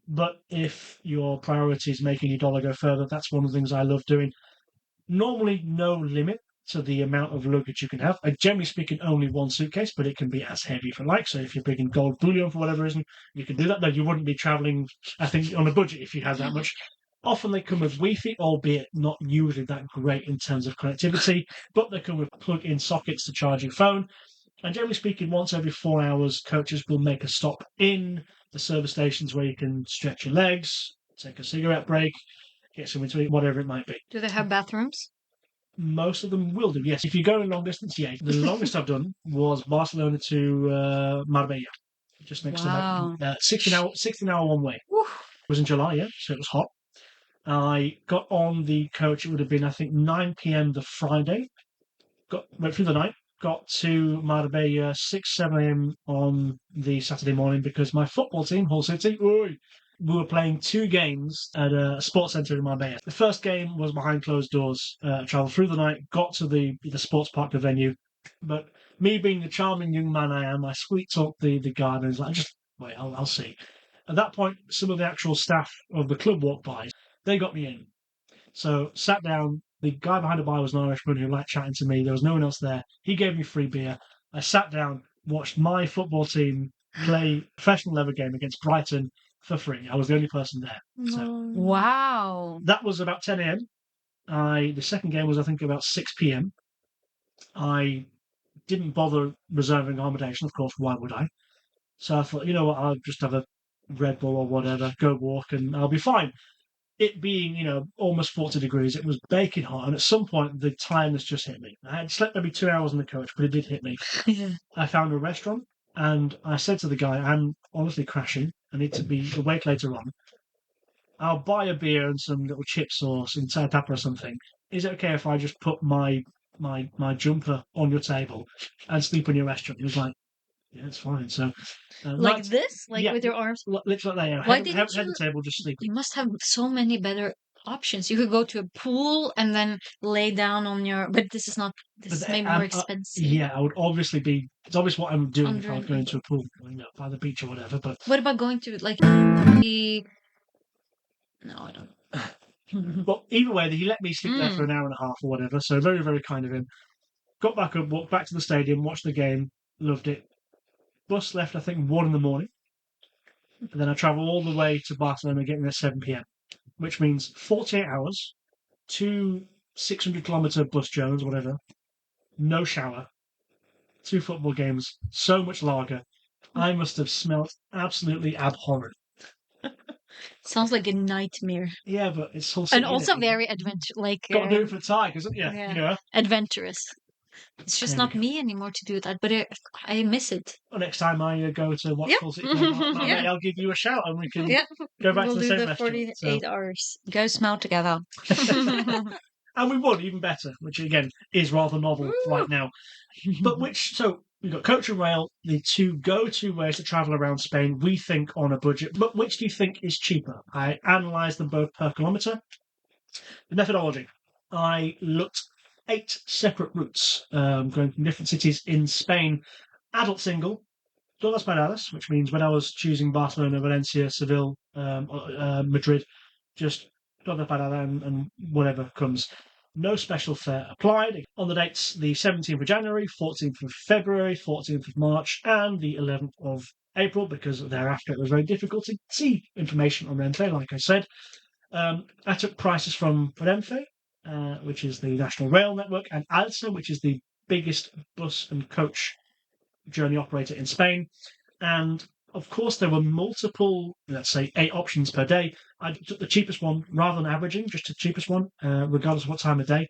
but if your priority is making your dollar go further, that's one of the things I love doing. Normally, no limit to the amount of luggage you can have. Generally speaking, only one suitcase, but it can be as heavy if you like. So if you're bringing gold bullion for whatever reason, you can do that. No, you wouldn't be travelling, I think, on a budget if you had that much. Often they come with Wi-Fi, albeit not usually that great in terms of connectivity, but they come with plug-in sockets to charge your phone. And generally speaking, once every 4 hours, coaches will make a stop in the service stations where you can stretch your legs, take a cigarette break, get something to eat, whatever it might be. Do they have bathrooms? Most of them will do, yes. If you go in long distance, yeah. The longest I've done was Barcelona to Marbella, just next to 16-hour one way. It was in July, yeah, so it was hot. I got on the coach, it would have been, I think, 9 p.m. the Friday. Went through the night, got to Marbella 6, 7 a.m. on the Saturday morning because my football team, Hull City, we were playing 2 games at a sports centre in Marbella. The first game was behind closed doors. Travelled through the night, got to the sports park, the venue. But me being the charming young man I am, I sweet-talked the guard and was like, just wait, I'll see. At that point, some of the actual staff of the club walked by. They got me in. So sat down. The guy behind the bar was an Irishman who liked chatting to me. There was no one else there. He gave me free beer. I sat down, watched my football team play a professional level game against Brighton for free. I was the only person there. So Wow. that was about 10 a.m. The second game was, I think, about 6 p.m. I didn't bother reserving accommodation. Of course, why would I? So I thought, you know what, I'll just have a Red Bull or whatever, go walk, and I'll be fine. It being, almost 40 degrees, it was baking hot, and at some point the tiredness just hit me. I had slept maybe 2 hours in the coach, but it did hit me. Yeah. I found a restaurant, and I said to the guy, I'm honestly crashing. I need to be awake later on. I'll buy a beer and some little chips or some tapa or something. Is it okay if I just put my jumper on your table and sleep in your restaurant? He was like, yeah, it's fine. So, Like this? Like yeah, with your arms? literally like that. Why Head didn't the you- table, just sleep. You must have so many better options. You could go to a pool and then lay down on your. But this is not. This is maybe more expensive. Yeah, I would obviously be. It's obvious what I'm doing if I was Under- going to a pool, by the beach or whatever. But What about going to like the? No, I don't know. but either way, he let me sleep there for an hour and a half or whatever. So very, very kind of him. Got back up, walked back to the stadium, watched the game, loved it. Bus left, I think, 1 a.m. And then I travelled all the way to Barcelona, getting there at 7 p.m., which means 48 hours, 2 600-kilometre bus journeys, whatever, no shower, 2 football games, so much lager. I must have smelled absolutely abhorrent. Sounds like a nightmare. Yeah, but it's Hull And City, also innit? very adventure, like Got to do it for Tigers, isn't you? yeah. Adventurous. It's just There we not go. me anymore to do that, but I miss it. Well, next time I go to watch Yeah. Hull City, play, I'll give you a shout and we can go back we'll to the do same the restaurant. 48 hours. Go smell together. And we would, even better, which again is rather novel right now. But We've got coach and rail, the two go-to ways to travel around Spain, we think, on a budget. But which do you think is cheaper? I analysed them both per kilometre. The methodology. I looked 8 separate routes going from different cities in Spain. Adult single, todas paradas, which means when I was choosing Barcelona, Valencia, Seville, Madrid, just toda parada and whatever comes. No special fare applied. On the dates, the 17th of January, 14th of February, 14th of March, and the 11th of April, because thereafter it was very difficult to see information on Renfe, like I said. I took prices from Renfe, which is the national rail network, and Alsa, which is the biggest bus and coach journey operator in Spain. And of course, there were multiple, let's say, 8 options per day. I took the cheapest one rather than averaging, just the cheapest one, regardless of what time of day.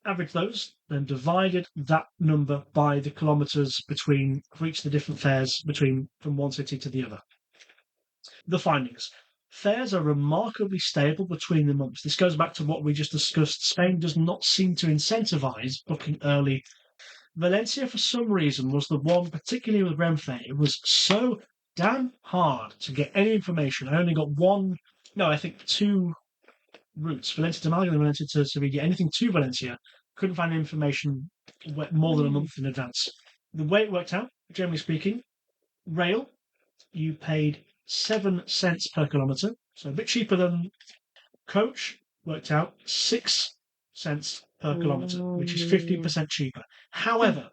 Averaged those, then divided that number by the kilometres between for each of the different fares between from one city to the other. The findings. Fares are remarkably stable between the months. This goes back to what we just discussed. Spain does not seem to incentivise booking early. Valencia, for some reason, was the one, particularly with Renfe. It was so damn hard to get any information. I only got I think 2 routes, Valencia to Malaga and Valencia to Sevilla. Anything to Valencia, couldn't find information more than a month in advance. The way it worked out, generally speaking, rail, you paid 7 cents per kilometre, so a bit cheaper than coach, worked out 6 cents per kilometre, which is 15% cheaper. However,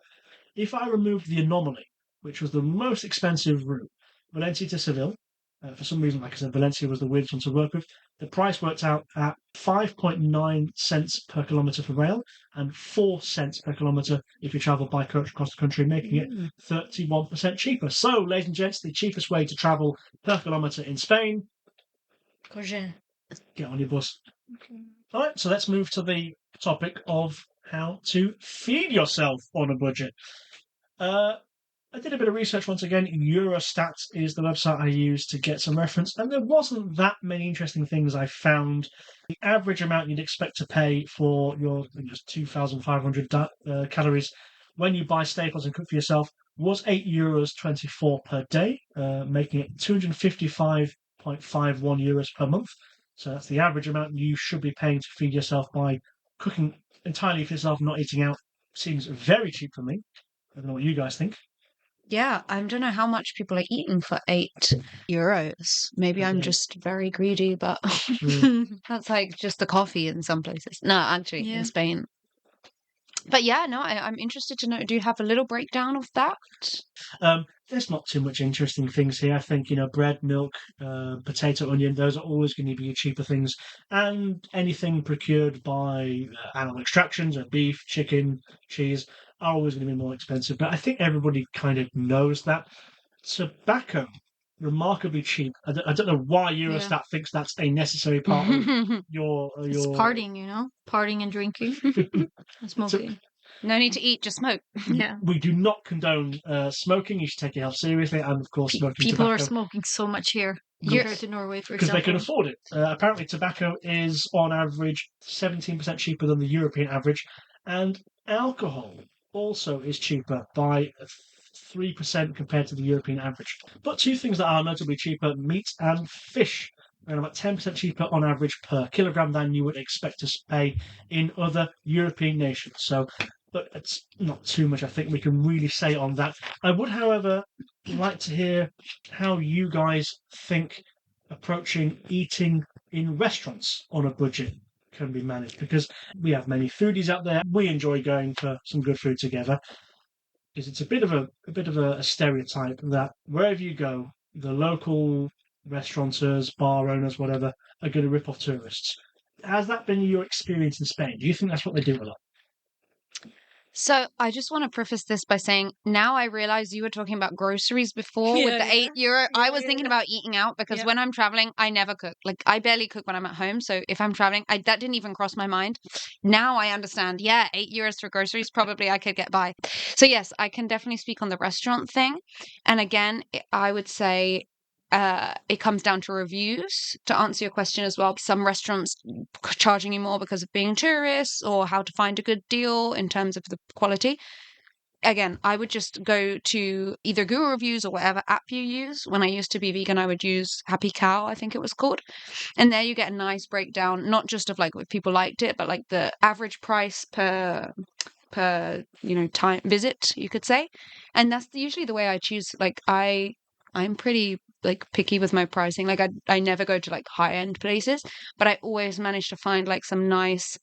if I removed the anomaly, which was the most expensive route, Valencia to Seville, for some reason, like I said, Valencia was the weirdest one to work with, the price worked out at 5.9 cents per kilometre for rail and 4 cents per kilometre if you travel by coach across the country, making it 31% cheaper. So, ladies and gents, the cheapest way to travel per kilometre in Spain, get on your bus. Okay. All right, so let's move to the topic of how to feed yourself on a budget. I did a bit of research once again. Eurostat is the website I used to get some reference, and there wasn't that many interesting things I found. The average amount you'd expect to pay for your just 2,500 calories when you buy staples and cook for yourself was €8.24 per day, making it 255.51 euros per month. So that's the average amount you should be paying to feed yourself by cooking entirely for yourself, not eating out. Seems very cheap for me. I don't know what you guys think. Yeah, I don't know how much people are eating for €8. Maybe I'm just very greedy, but that's like just the coffee in some places. No, actually, in Spain. But yeah, no, I'm interested to know. Do you have a little breakdown of that? There's not too much interesting things here. I think, bread, milk, potato, onion, those are always going to be cheaper things. And anything procured by animal extractions, beef, chicken, cheese, are always going to be more expensive. But I think everybody kind of knows that. Tobacco, remarkably cheap. I don't know why Eurostat thinks that's a necessary part of your... It's partying, partying and drinking. Smoking. No need to eat, just smoke. Yeah. We do not condone smoking. You should take your health seriously, and of course, smoking People tobacco. are smoking so much here compared to Norway, for because example. they can afford it. Apparently, tobacco is on average 17% cheaper than the European average, and alcohol also is cheaper by 3% compared to the European average. But 2 things that are notably cheaper: meat and fish. And about 10% cheaper on average per kilogram than you would expect to pay in other European nations. So, but it's not too much, I think we can really say on that. I would, however, like to hear how you guys think approaching eating in restaurants on a budget can be managed, because we have many foodies out there. We enjoy going for some good food together, because it's a bit of a stereotype that wherever you go, the local restaurateurs, bar owners, whatever, are going to rip off tourists. Has that been your experience in Spain? Do you think that's what they do a lot? So I just want to preface this by saying now I realize you were talking about groceries before with the €8. I was thinking about eating out because when I'm traveling, I never cook. Like I barely cook when I'm at home. So if I'm traveling, that didn't even cross my mind. Now I understand. Yeah, €8 for groceries, probably I could get by. So yes, I can definitely speak on the restaurant thing. And again, I would say it comes down to reviews to answer your question as well. Some restaurants charging you more because of being tourists or how to find a good deal in terms of the quality. again, I would just go to either Google reviews or whatever app you use. When I used to be vegan, I would use Happy Cow, I think it was called. And there you get a nice breakdown, not just of like if people liked it, but like the average price per time visit, you could say. And that's usually the way I choose. Like I'm pretty like picky with my pricing. Like I never go to like high end places, but I always manage to find like some nice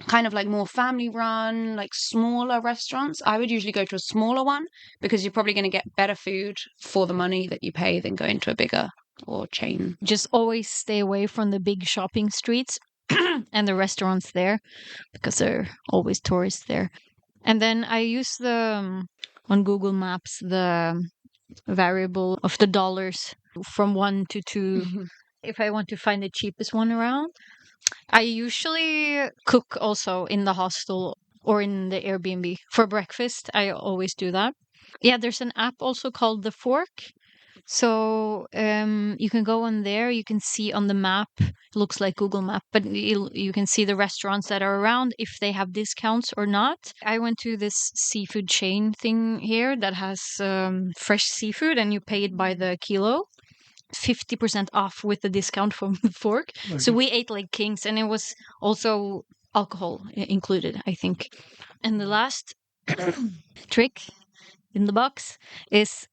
kind of like more family run, like smaller restaurants. I would usually go to a smaller one because you're probably going to get better food for the money that you pay than going to a bigger or chain. Just always stay away from the big shopping streets and the restaurants there because there are always tourists there. And then I use on Google Maps the variable of the dollars from 1 to 2 if I want to find the cheapest one around. I usually cook also in the hostel or in the Airbnb for breakfast. I always do that. Yeah, there's an app also called The Fork. So you can go on there. You can see on the map, it looks like Google Map, but you can see the restaurants that are around if they have discounts or not. I went to this seafood chain thing here that has fresh seafood, and you pay it by the kilo. 50% off with the discount from the Fork. So we ate like kings, and it was also alcohol included, I think. And the last trick in the box is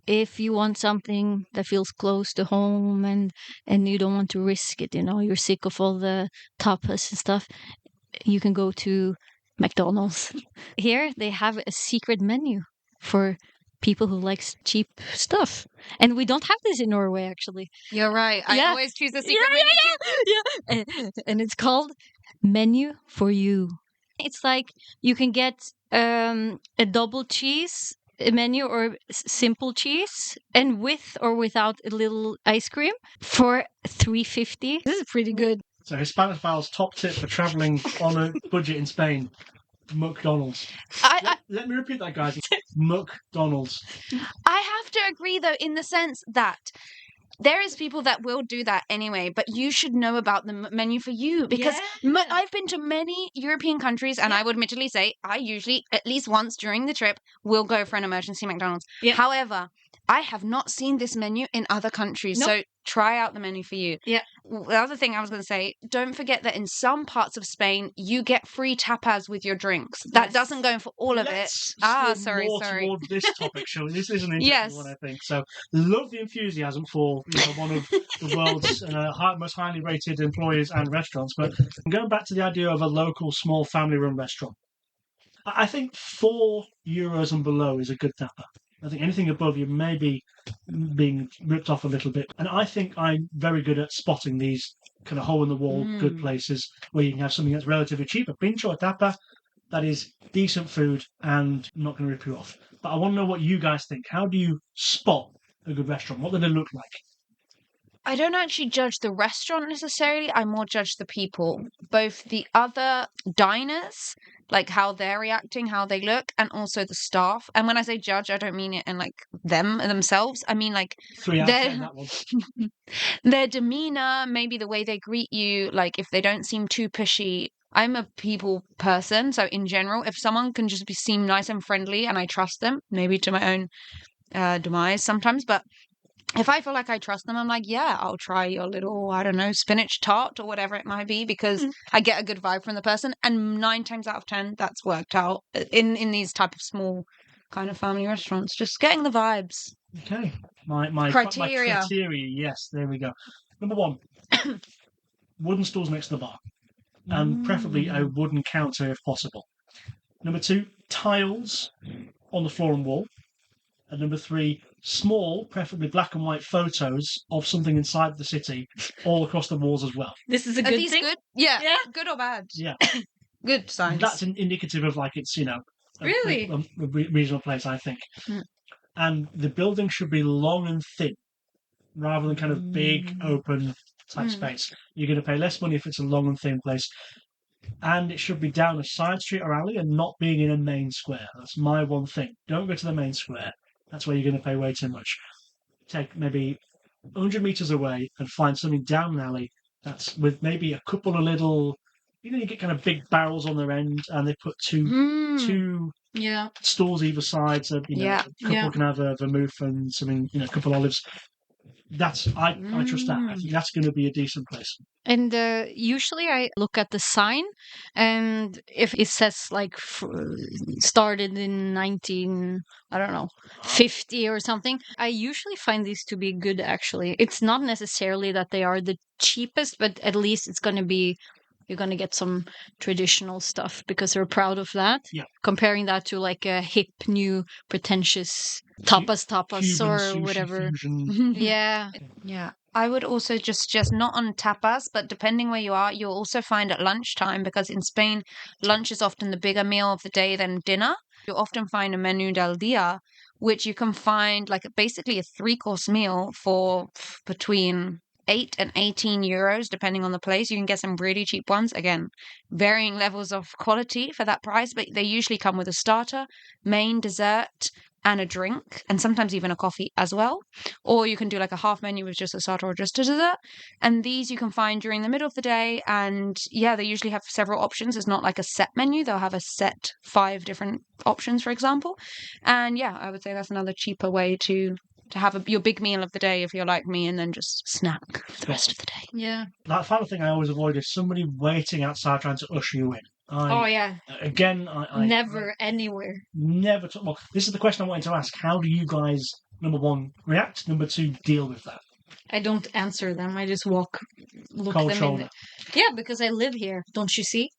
if you want something that feels close to home and you don't want to risk it, you're sick of all the tapas and stuff, you can go to McDonald's. Here they have a secret menu for people who likes cheap stuff, and we don't have this in Norway actually. You're right. I Yeah. always choose the secret menu too. And it's called Menu for You. It's like you can get a double cheese menu or simple cheese, and with or without a little ice cream for 3.50. This is pretty good. So Hispanophiles' top tip for travelling on a budget in Spain: McDonald's. Let me repeat that, guys. McDonald's. I have to agree, though, in the sense that there is people that will do that anyway, but you should know about the menu for you because I've been to many European countries, and I would admittedly say I usually, at least once during the trip, will go for an emergency McDonald's. Yeah. However, I have not seen this menu in other countries, so try out the menu for you. Yeah. The other thing I was going to say, don't forget that in some parts of Spain, you get free tapas with your drinks. That doesn't go for all of it. Sorry. Towards this topic, shall we? This is an interesting one, I think. So, love the enthusiasm for one of the world's most highly rated employers and restaurants. But going back to the idea of a local small family-run restaurant, I think €4 and below is a good tapa. I think anything above, you may be being ripped off a little bit. And I think I'm very good at spotting these kind of hole-in-the-wall good places where you can have something that's relatively cheap, a pincho, a tapa, that is decent food and not going to rip you off. But I want to know what you guys think. How do you spot a good restaurant? What do they look like? I don't actually judge the restaurant necessarily. I more judge the people, both the other diners, like how they're reacting, how they look, and also the staff. And when I say judge, I don't mean it in like them themselves. I mean like 3 out of 10, that one. their demeanor, maybe the way they greet you, like if they don't seem too pushy. I'm a people person, so in general, if someone can just seem nice and friendly and I trust them, maybe to my own demise sometimes, but if I feel like I trust them, I'm like, yeah, I'll try your little, I don't know, spinach tart or whatever it might be because I get a good vibe from the person. And 9 times out of 10, that's worked out in these type of small kind of family restaurants. Just getting the vibes. Okay. My Criteria. My criteria, yes, there we go. Number 1, wooden stools next to the bar. And preferably a wooden counter if possible. Number 2, tiles on the floor and wall. And number 3, small, preferably black and white photos of something inside the city all across the walls as well. This is a Are good these thing. good? Yeah. Good or bad? Yeah. Good signs. That's indicative of like it's, Really? a reasonable place, I think. And the building should be long and thin rather than kind of big, open type space. You're going to pay less money if it's a long and thin place. And it should be down a side street or alley and not being in a main square. That's my one thing. Don't go to the main square. That's where you're going to pay way too much. Take maybe 100 meters away and find something down an alley that's with maybe a couple of little, you get kind of big barrels on their end and they put 2 two Yeah. stores either side, so Yeah. a couple Yeah. can have a vermouth and something, a couple olives. I trust that. I think that's going to be a decent place. And usually I look at the sign, and if it says like started in 19, I don't know, 50 or something, I usually find these to be good actually. It's not necessarily that they are the cheapest, but at least it's going to be, you're going to get some traditional stuff because they're proud of that. Yeah. Comparing that to like a hip, new, pretentious tapas Cuban or sushi whatever. fusion. Yeah. Yeah. I would also just not on tapas, but depending where you are, you'll also find at lunchtime, because in Spain, lunch is often the bigger meal of the day than dinner. You'll often find a menu del dia, which you can find like basically a 3-course meal for between 8 and 18 euros, depending on the place. You can get some really cheap ones. Again, varying levels of quality for that price, but they usually come with a starter, main, dessert, and a drink, and sometimes even a coffee as well. Or you can do like a half menu with just a starter or just a dessert. And these you can find during the middle of the day. And yeah, they usually have several options. It's not like a set menu. They'll have a set 5 different options, for example. And yeah, I would say that's another cheaper way to have your big meal of the day if you're like me, and then just snack for the rest of the day. Yeah. That final thing I always avoid is somebody waiting outside trying to usher you in. Oh, yeah. Again, I Never anywhere. never talk. Well, this is the question I wanted to ask. How do you guys, number one, react? Number two, deal with that? I don't answer them. I just look Cold them shoulder. Yeah, because I live here. Don't you see?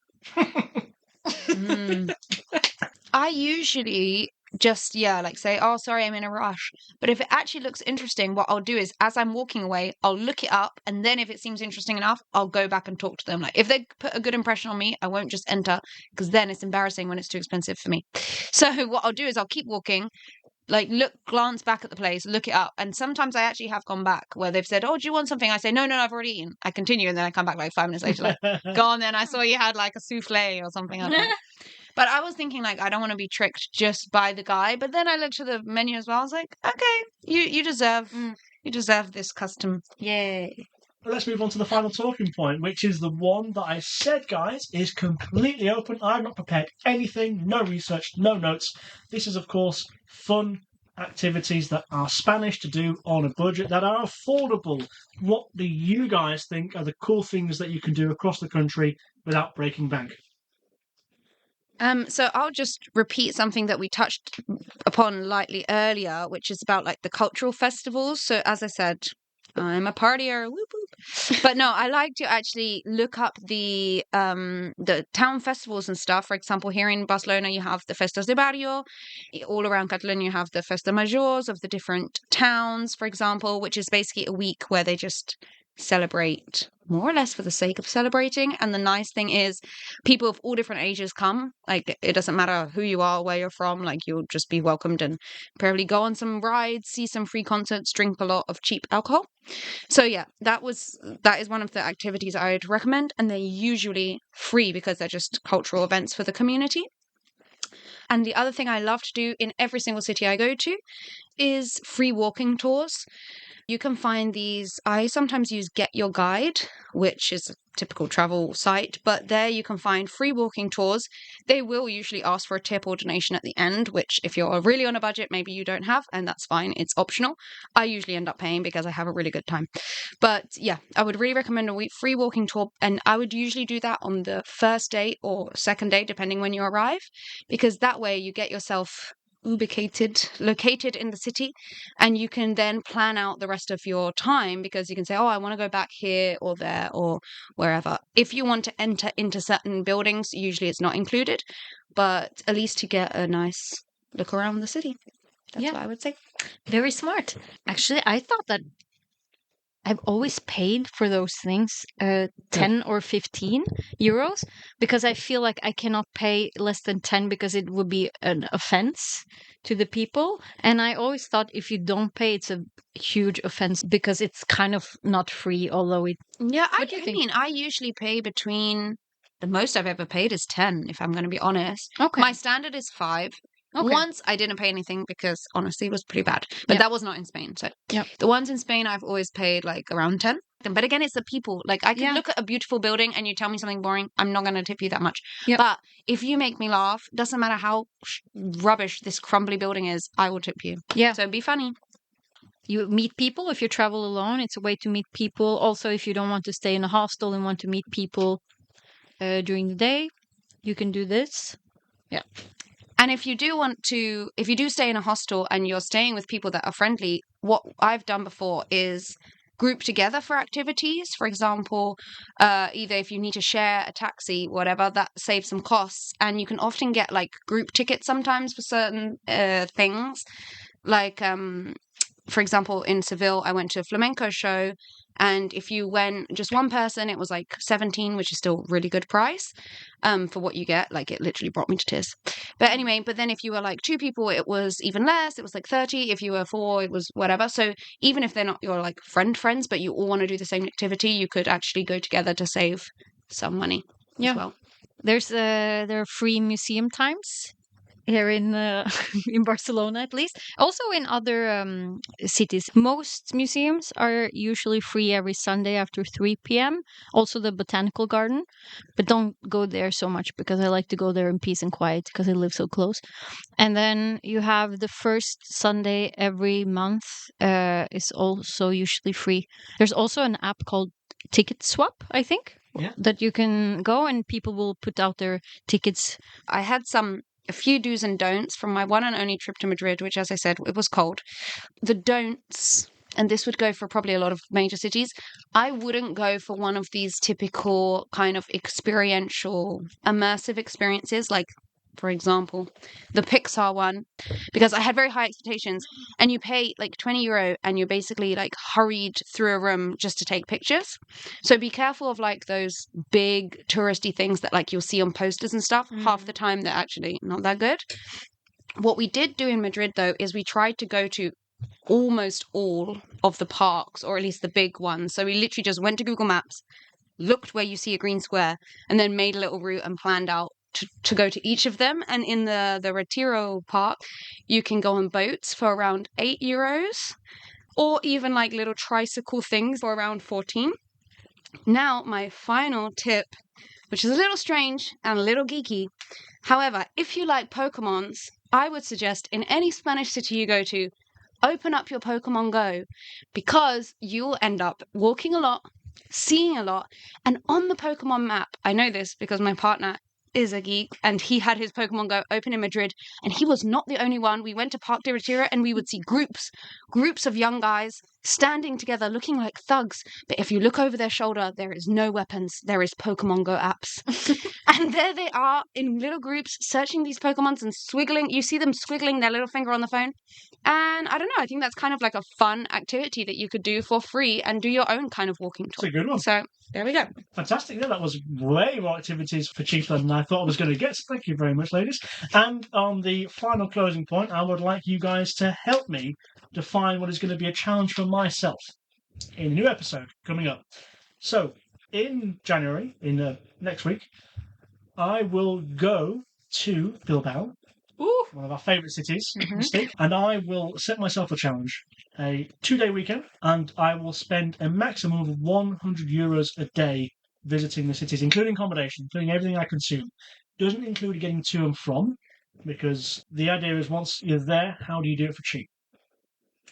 I usually just, like say, oh, sorry, I'm in a rush. But if it actually looks interesting, what I'll do is as I'm walking away, I'll look it up. And then if it seems interesting enough, I'll go back and talk to them. Like if they put a good impression on me, I won't just enter, because then it's embarrassing when it's too expensive for me. So what I'll do is I'll keep walking, like glance back at the place, look it up. And sometimes I actually have gone back where they've said, oh, do you want something? I say, no, I've already eaten. I continue. And then I come back like 5 minutes later, like, go on then. I saw you had like a souffle or something. I don't know. But I was thinking, like, I don't want to be tricked just by the guy. But then I looked at the menu as well. I was like, okay, you deserve this custom. Yay. Let's move on to the final talking point, which is the one that I said, guys, is completely open. I've not prepared anything, no research, no notes. This is, of course, fun activities that are Spanish to do on a budget that are affordable. What do you guys think are the cool things that you can do across the country without breaking bank? So I'll just repeat something that we touched upon lightly earlier, which is about like the cultural festivals. So as I said, I'm a partier, whoop whoop. But no, I like to actually look up the town festivals and stuff. For example, here in Barcelona, you have the Festas de Barrio. All around Catalonia, you have the Festa Majors of the different towns, for example, which is basically a week where they just celebrate more or less for the sake of celebrating. And the nice thing is people of all different ages come. Like it doesn't matter who you are, where you're from, like you'll just be welcomed, and probably go on some rides, see some free concerts, drink a lot of cheap alcohol. So yeah, that is one of the activities I'd recommend, and they're usually free because they're just cultural events for the community. And the other thing I love to do in every single city I go to is free walking tours. You can find these. I sometimes use Get Your Guide, which is a typical travel site, but there you can find free walking tours. They will usually ask for a tip or donation at the end, which if you're really on a budget, maybe you don't have, and that's fine. It's optional. I usually end up paying because I have a really good time. But yeah, I would really recommend a free walking tour, and I would usually do that on the first day or second day, depending when you arrive, because that way you get yourself located in the city, and you can then plan out the rest of your time, because you can say, oh, I want to go back here or there or wherever. If you want to enter into certain buildings, usually it's not included, but at least to get a nice look around the city. That's what I would say. Very smart. Actually, I thought that I've always paid for those things 10 or 15 euros, because I feel like I cannot pay less than 10 because it would be an offense to the people. And I always thought if you don't pay, it's a huge offense because it's kind of not free, although it. Yeah, What do you think? I usually pay between, the most I've ever paid is 10, if I'm going to be honest. Okay. My standard is 5. Okay. Once I didn't pay anything because honestly it was pretty bad, but Yeah. that was not in Spain. So Yeah. the ones in Spain I've always paid like around 10. them. But again, it's the people. Like, I could look at a beautiful building and you tell me something boring, I'm not going to tip you that much. Yep. But if you make me laugh, doesn't matter how rubbish this crumbly building is, I will tip you. Yeah. So be funny. You meet people. If you travel alone, it's a way to meet people. Also, if you don't want to stay in a hostel and want to meet people during the day, you can do this. Yeah. And if you do stay in a hostel and you're staying with people that are friendly, what I've done before is group together for activities. For example, either if you need to share a taxi, whatever, that saves some costs. And you can often get like group tickets sometimes for certain things. Like, for example, in Seville, I went to a flamenco show. And if you went just one person, it was like 17, which is still really good price for what you get. Like, it literally brought me to tears. But anyway, but then if you were like 2 people, it was even less. It was like 30. If you were 4, it was whatever. So even if they're not your like friends, but you all want to do the same activity, you could actually go together to save some money as well. There are free museum times here in in Barcelona, at least. Also in other cities, most museums are usually free every Sunday after 3 p.m. Also the Botanical Garden, but don't go there so much because I like to go there in peace and quiet because I live so close. And then you have the first Sunday every month is also usually free. There's also an app called Ticket Swap, I think. Yeah. That you can go and people will put out their tickets. I had a few do's and don'ts from my one and only trip to Madrid, which, as I said, it was cold. The don'ts, and this would go for probably a lot of major cities, I wouldn't go for one of these typical kind of experiential, immersive experiences, like, for example, the Pixar one, because I had very high expectations. And you pay like €20 and you're basically like hurried through a room just to take pictures. So be careful of like those big touristy things that like you'll see on posters and stuff. Half the time they're actually not that good. What we did do in Madrid, though, is we tried to go to almost all of the parks, or at least the big ones. So we literally just went to Google Maps, looked where you see a green square, and then made a little route and planned out to go to each of them. And in the Retiro Park, you can go on boats for around €8, or even like little tricycle things for around 14. Now, my final tip, which is a little strange and a little geeky. However, if you like Pokemons, I would suggest in any Spanish city you go to, open up your Pokemon Go, because you'll end up walking a lot, seeing a lot, and on the Pokemon map, I know this because my partner is a geek and he had his Pokemon Go open in Madrid, and he was not the only one. We went to Park de Retiro and we would see groups of young guys standing together looking like thugs, but if you look over their shoulder, there is no weapons, there is Pokemon Go apps. And there they are in little groups searching these Pokemons and squiggling. You see them squiggling their little finger on the phone. And I don't know, I think that's kind of like a fun activity that you could do for free and do your own kind of walking tour. That's a good one. So there we go. Fantastic. Yeah, that was way more activities for cheaper than I thought I was going to get. So thank you very much, ladies. And on the final closing point, I would like you guys to help me define what is going to be a challenge for myself in a new episode coming up. So in January, in next week, I will go to Bilbao, one of our favourite cities, and I will set myself a challenge, a 2-day weekend, and I will spend a maximum of €100 a day visiting the cities, including accommodation, including everything I consume. Doesn't include getting to and from, because the idea is once you're there, how do you do it for cheap?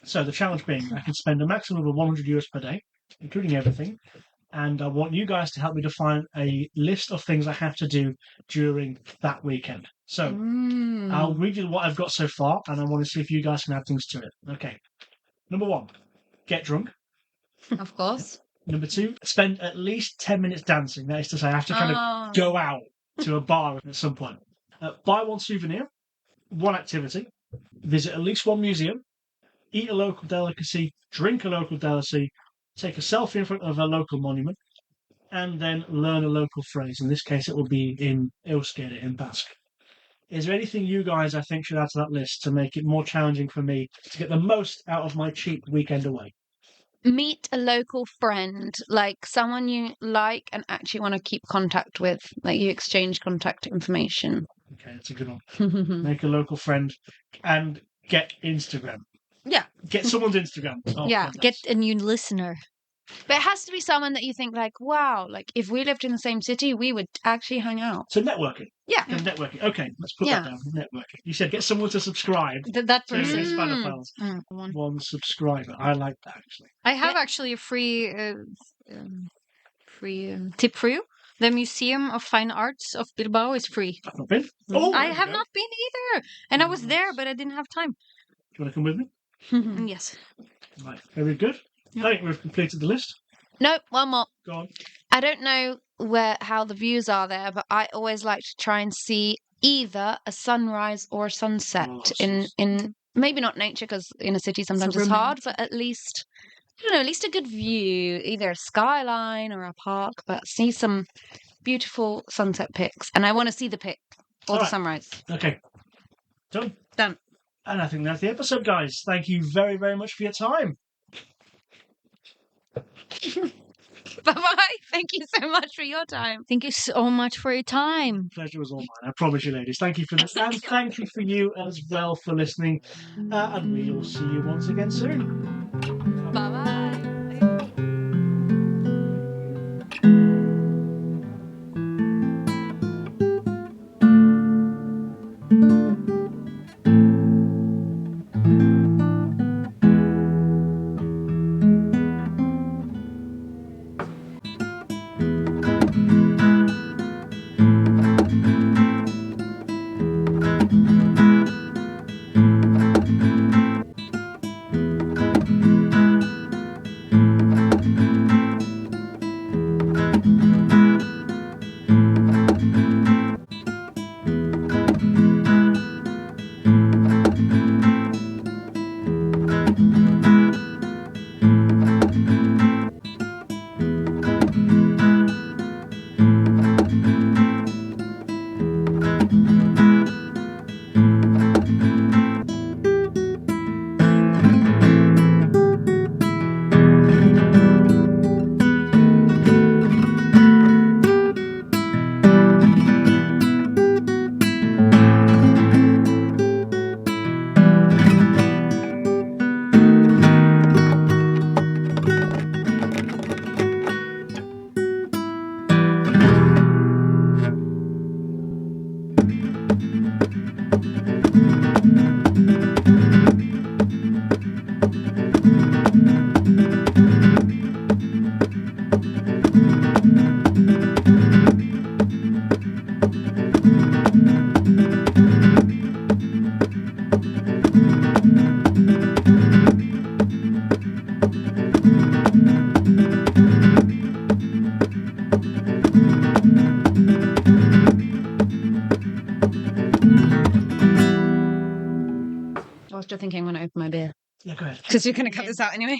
So the challenge being, I can spend a maximum of €100 per day, including everything, and I want you guys to help me define a list of things I have to do during that weekend. So I'll read you what I've got so far, and I want to see if you guys can add things to it. Okay. Number 1, get drunk. Of course. Number 2, spend at least 10 minutes dancing. That is to say, I have to kind of go out to a bar at some point. Buy one souvenir, one activity, visit at least one museum, eat a local delicacy, drink a local delicacy, take a selfie in front of a local monument, and then learn a local phrase. In this case, it will be in Euskera, in Basque. Is there anything you guys, I think, should add to that list to make it more challenging for me to get the most out of my cheap weekend away? Meet a local friend, like someone you like and actually want to keep contact with, like you exchange contact information. Okay, that's a good one. Make a local friend and get Instagram. Yeah. Get someone's Instagram. Oh, yeah, fantastic. get a new listener. But it has to be someone that you think like, wow, like if we lived in the same city, we would actually hang out. So networking. Yeah. And networking. Okay, let's put Yeah. that down. Networking. You said get someone to subscribe That to person. Hispanophiles. One. One subscriber. I like that actually. I have Yeah. actually a free tip for you. The Museum of Fine Arts of Bilbao is free. I've not been. Oh, I there we have go. not been either, and I was Nice. there, but I didn't have time. Do you want to come with me? Yes. Right. Very good. Yeah. I think we've completed the list. No, one more. Go on. I don't know how the views are there, but I always like to try and see either a sunrise or a sunset Oh, in maybe not nature, because in a city sometimes it's hard, but at least I don't know, at least a good view, either a skyline or a park, but see some beautiful sunset pics, and I want to see the pic or All the right. sunrise. Okay. Done. Done. And I think that's the episode, guys. Thank you very, very much for your time. Bye-bye. Thank you so much for your time. Thank you so much for your time. Pleasure was all mine. I promise you, ladies. Thank you for this, and thank you for you as well for listening. And we'll see you once again soon. Bye-bye. I was still thinking when I open my beer. Yeah, go ahead. Because you're going to cut this out anyway.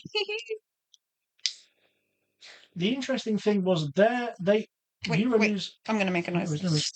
The interesting thing was there, Wait, Euronews. I'm going to make a There was no- noise.